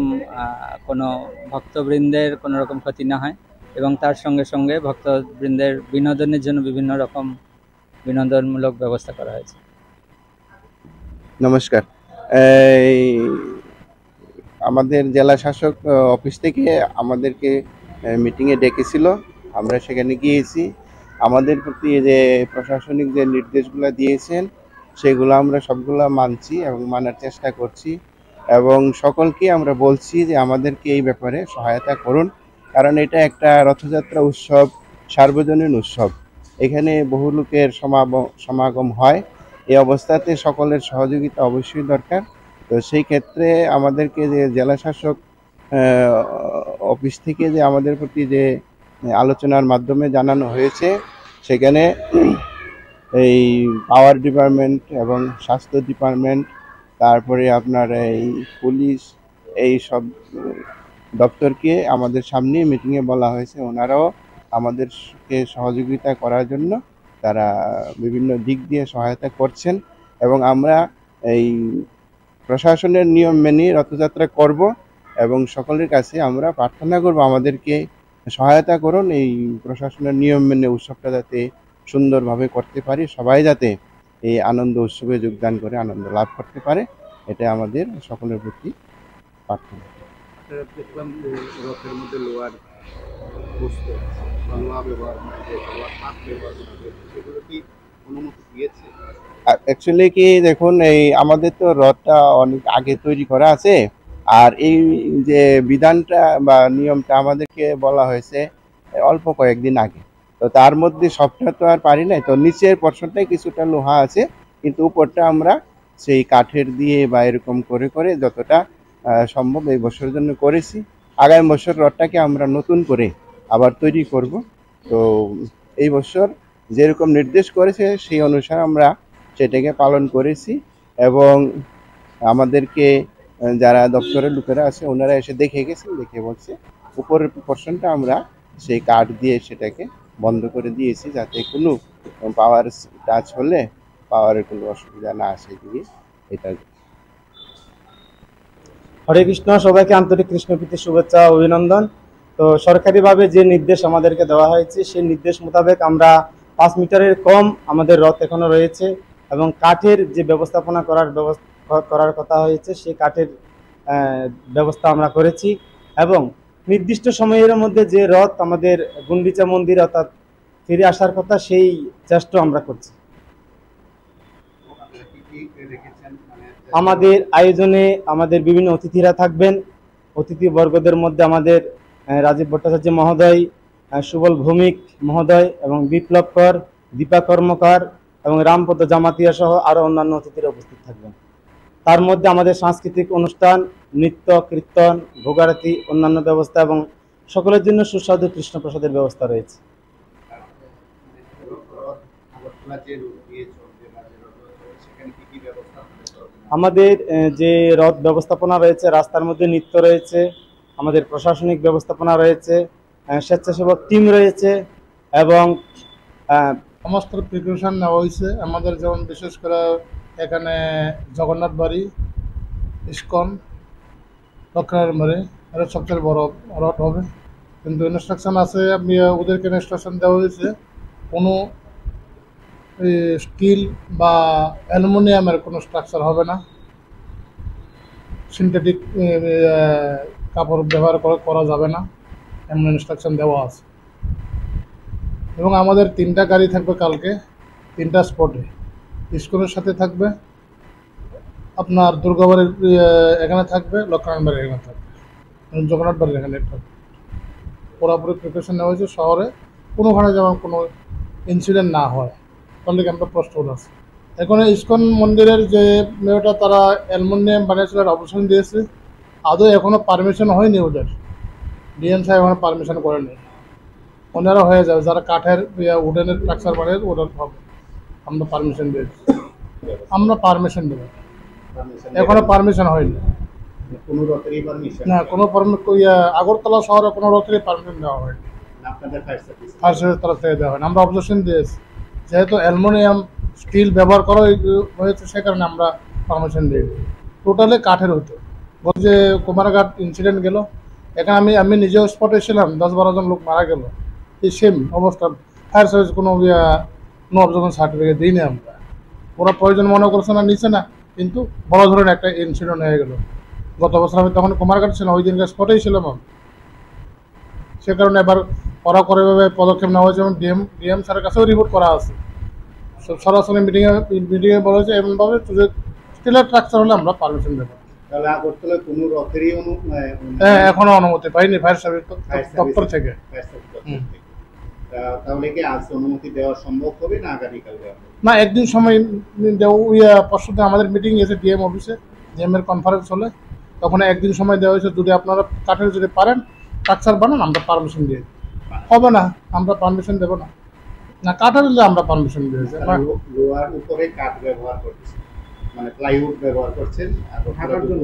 কোনো ভক্তবৃন্দের কোনো রকম ক্ষতি না হয়, এবং তার সঙ্গে সঙ্গে ভক্তবৃন্দের বিনোদনের জন্য বিভিন্ন রকম বিনোদনমূলক ব্যবস্থা করা হয়েছে। নমস্কার, আমাদের জেলা শাসক অফিস থেকে আমাদেরকে মিটিংয়ে ডেকেছিল, আমরা সেখানে গিয়েছি। আমাদের প্রতি যে প্রশাসনিক যে নির্দেশগুলো দিয়েছেন সেগুলো আমরা সবগুলো মানছি এবং মানার চেষ্টা করছি, এবং সকলকে আমরা বলছি যে আমাদেরকে এই ব্যাপারে সহায়তা করুন, কারণ এটা একটা রথযাত্রা উৎসব, সার্বজনীন উৎসব, এখানে বহু লোকের সমাগম হয়। এই অবস্থাতে সকলের সহযোগিতা অবশ্যই দরকার। তো সেই ক্ষেত্রে আমাদেরকে যে জেলা শাসক অফিস থেকে যে আমাদের প্রতি যে আলোচনার মাধ্যমে জানানো হয়েছে, সেখানে এই পাওয়ার ডিপার্টমেন্ট এবং স্বাস্থ্য ডিপার্টমেন্ট, তারপরে আপনার এই পুলিশ, এই সব দপ্তরকে আমাদের সামনে মিটিংয়ে বলা হয়েছে, ওনারাও আমাদেরকে সহযোগিতা করার জন্য তারা বিভিন্ন দিক দিয়ে সহায়তা করছেন, এবং আমরা এই প্রশাসনের নিয়ম মেনে রথযাত্রা করব, এবং সকলের কাছে আমরা প্রার্থনা করব আমাদেরকে সহায়তা করুন, এই প্রশাসনের নিয়ম মেনে উৎসবটা যাতে সুন্দরভাবে করতে পারি, সবাই যাতে এই আনন্দ উৎসবে যোগদান করে আনন্দ লাভ করতে পারে, এটা আমাদের সকলের প্রতি প্রার্থনা। দেখলাম রথের মধ্যে লোহার বস্তু, লোহা ব্যবহার সেগুলো কি অনুমতি দিয়েছে? অ্যাকচুয়ালি কি দেখুন, এই আমাদের তো রথটা অনেক আগে তৈরি করা আছে, আর এই যে বিধানটা বা নিয়মটা আমাদেরকে বলা হয়েছে অল্প কয়েকদিন আগে, তো তার মধ্যে সবটা তো আর পারি নাই। তো নিচের পোর্শনটাই কিছুটা লোহা আছে, কিন্তু উপরটা আমরা সেই কাঠের দিয়ে বা এরকম করে করে যতটা সম্ভব এই বছরের জন্য করেছি। আগামী বছর রথটাকে আমরা নতুন করে আবার তৈরি করব। তো এই বছর যেরকম নির্দেশ করেছে সেই অনুসারে আমরা সেটাকে পালন করেছি, এবং আমাদেরকে যারা দপ্তরের লোকেরা আছে ওনারা এসে দেখে গেছেন, দেখে বলছে উপরের পোর্শনটা আমরা সেই কাঠ দিয়ে সেটাকে বন্ধ করে দিয়েছি, যাতে কোনো পাওয়ার টাচ হলে পাওয়ারের কোনো অসুবিধা না আসে দিয়ে এটা। হরে কৃষ্ণ, সবাইকে আন্তরিক কৃষ্ণপ্রীতি শুভেচ্ছা অভিনন্দন। তো সরকারিভাবে যে নির্দেশ আমাদেরকে দেওয়া হয়েছে সেই নির্দেশ মোতাবেক আমরা 5 মিটারের কম আমাদের রথ এখনো রয়েছে, এবং কাঠের যে ব্যবস্থাপনা করার কথা হয়েছে সেই কাঠের ব্যবস্থা আমরা করেছি, এবং নির্দিষ্ট সময়ের মধ্যে যে রথ আমাদের গুন্ডিচা মন্দির অর্থাৎ ফিরে আসার কথা সেই চেষ্টা আমরা করছি। আমাদের আয়োজনে আমাদের বিভিন্ন অতিথিরা থাকবেন। অতিথিবর্গদের মধ্যে আমাদের রাজীব ভট্টাচার্য মহোদয়, সুবল ভৌমিক মহোদয় এবং বিপ্লব কর, দীপা কর্মকার এবং রামপদ জামাতিয়া সহ আরও অন্যান্য অতিথিরা উপস্থিত থাকবেন। তার মধ্যে আমাদের সাংস্কৃতিক অনুষ্ঠান, নৃত্য, কীর্তন, ভোগারতি, অন্যান্য ব্যবস্থা এবং সকলের জন্য সুস্বাদু কৃষ্ণপ্রসাদের ব্যবস্থা রয়েছে। আমাদের যে রথ ব্যবস্থাপনা রয়েছে, রাস্তার মধ্যে নৃত্য রয়েছে, আমাদের প্রশাসনিক ব্যবস্থাপনা রয়েছে, স্বেচ্ছাসেবক টিম রয়েছে, এবং সমস্ত প্রিপারেশন নেওয়া হয়েছে। আমাদের যেমন বিশেষ করে এখানে জগন্নাথ বাড়ি, ইস্কন, দক্ষিণের বাড়ি, এটা সবচেয়ে বড় রথ হবে, কিন্তু ইনস্ট্রাকশন আছে, ওদেরকে ইনস্ট্রাকশন দেওয়া হয়েছে কোনো স্টিল বা অ্যালুমিনিয়ামের কোনো স্ট্রাকচার হবে না, সিনথেটিক কাপড় ব্যবহার করা যাবে না, এমন ইনস্ট্রাকশন দেওয়া আছে। এবং আমাদের 3টা গাড়ি থাকবে কালকে 3টা স্পটে। ইস্কনের সাথে থাকবে, আপনার দুর্গাবাড়ির এখানে থাকবে, লক্ষ্মণ বাড়ির এখানে থাকবে, জগন্নাথ বাড়ির এখানে থাকবে। পুরোপুরি প্রিপারেশন নেওয়া হয়েছে শহরে কোনোখানে যেমন কোনো ইনসিডেন্ট না হয়, তাহলে আমরা প্রস্তুত আছি। এখন ইস্কন মন্দিরের যে মেয়েটা তারা অ্যালুমিনিয়াম বানিয়েছিল অপারেশন দিয়েছে, আদৌ এখনও পারমিশন হয়নি ওদের, ডিএম সাহেব এখনো পারমিশন করেনি। ওনারা হয়ে যাবে, যারা কাঠের উডেনের স্ট্রাকচার বানিয়ে ওদের হবে, আমরা পারমিশন দিয়েছি, আমরা পারমিশন দেবো, এখনো পারমিশন হয়নি। কোনো রথেরই পারমিশন না, কোনো আগরতলা শহরে কোনো রথেরই পারমিশন দেওয়া হয়নি, আপনাদের ফায়ার সার্ভিসের তরফ থেকে দেওয়া হয়নি। আমরা অবজেকশন দিয়েছি, যেহেতু অ্যালুমিনিয়াম স্টিল ব্যবহার করা হয়েছে সে কারণে আমরা পারমিশন দিই। টোটালি কাঠের হতো। যে কুমারঘাট ইনসিডেন্ট গেল, এখানে আমি নিজেও স্পটে ছিলাম, 10-12 জন লোক মারা গেল, এই সেম অবস্থা। ফায়ার সার্ভিস কোনো অবজেকশন সার্টিফিকেট দিইনি আমরা, ওরা প্রয়োজন মনে করছে না, নিচ্ছে না, কিন্তু বড় ধরনের একটা ইনসিডেন্ট হয়ে গেল। গত বছর আমি তখন কুমারঘাট ছিলাম, ওই দিনকে স্পটেই ছিলাম আমি, সে কারণে এবার কড়াকড়িভাবে পদক্ষেপ নেওয়া হয়েছে এবং ডিএম স্যারের কাছেও রিপোর্ট করা আছে। সরাসরি মিটিংয়ে বলা হয়েছে এমনভাবে স্টিলের স্ট্রাকচার হলে আমরা পারমিশন দেবো। তাহলে আগরতলায় কোনো রথেরই হ্যাঁ, এখনো অনুমতি পাইনি ফায়ার সার্ভিস দপ্তর থেকে। তাহলে কি আজ অনুমতি দেওয়া সম্ভব হবে না আগামীকাল দেওয়া হবে? না, একদিন সময় পরশুতে আমাদের মিটিং এসে ডিএম অফিসে, ডিএম এর কনফারেন্স হলে তখন একদিন সময় দেওয়া হয়েছে, যদি আপনারা কাঠের যদি পারেন স্ট্রাকচার বানান আমরা পারমিশন দিয়ে হবে না, আমরা পারমিশন দেবো না। না, কাঠের হলে আমরা পারমিশন দিয়েছি। লোহার উপরে কাঠ ব্যবহার করছেন, মানে প্লাইউড ব্যবহার করছেন ঢাকার জন্য,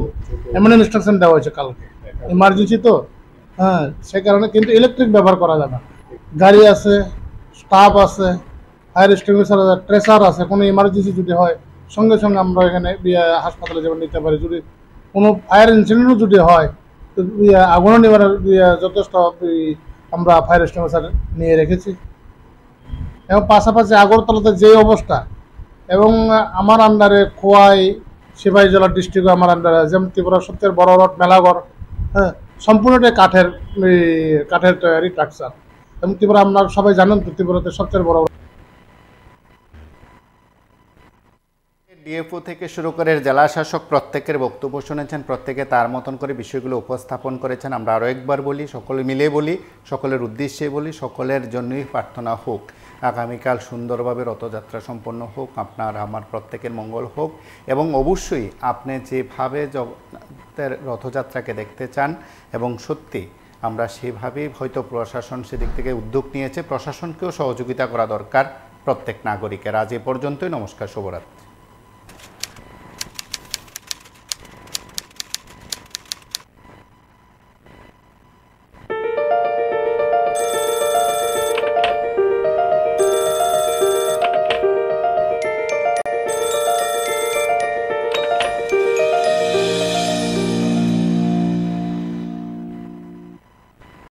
এমন ইনস্ট্রাকশন দেওয়া হয়েছে কালকে, ইমার্জেন্সি তো, হ্যাঁ, সে কারণে। কিন্তু ইলেকট্রিক ব্যবহার করা যাবে না। গাড়ি আছে, স্টাফ আছে, ফায়ার এক্সটিংগুইশার আছে, ট্রেসার আছে, কোনো ইমার্জেন্সি যদি হয় সঙ্গে সঙ্গে আমরা এখানে হাসপাতালে যেমন নিতে পারি। যদি কোনো ফায়ার ইনসিডেন্টও যদি হয় তো আগুনও নেওয়ার যথেষ্ট আমরা ফায়ার এক্সটিংগুইশার নিয়ে রেখেছি। এবং পাশাপাশি আগরতলাতে যে অবস্থা, এবং আমার আন্ডারে খোয়াই সিপাহী জেলা ডিস্ট্রিক্টও আমার আন্ডারে, যেমন ত্রিপুরার সবচেয়ে বড় রথ মেলাঘর, হ্যাঁ, সম্পূর্ণটাই কাঠের তৈরি স্ট্রাকচার। এবং ত্রিপুরা আপনারা সবাই জানেন তো, ত্রিপুরাতে সবচেয়ে বড় ডিএফও থেকে শুরু করে জেলা শাসক প্রত্যেকের বক্তব্য শুনেছেন, প্রত্যেকে তার মতন করে বিষয়গুলো উপস্থাপন করেছেন। আমরা আরও একবার বলি, সকলে মিলে বলি, সকলের উদ্দেশ্যে বলি, সকলের জন্যই প্রার্থনা হোক আগামীকাল সুন্দরভাবে রথযাত্রা সম্পন্ন হোক, আপনার আমার প্রত্যেকের মঙ্গল হোক, এবং অবশ্যই আপনি যেভাবে জগন্নাথের রথযাত্রাকে দেখতে চান এবং সত্যি আমরা সেভাবেই হয়তো প্রশাসন সেদিক থেকে উদ্যোগ নিয়েছে, প্রশাসনকেও সহযোগিতা করা দরকার প্রত্যেক নাগরিকের। আজ এ পর্যন্তই, নমস্কার, শুভরাত্রি।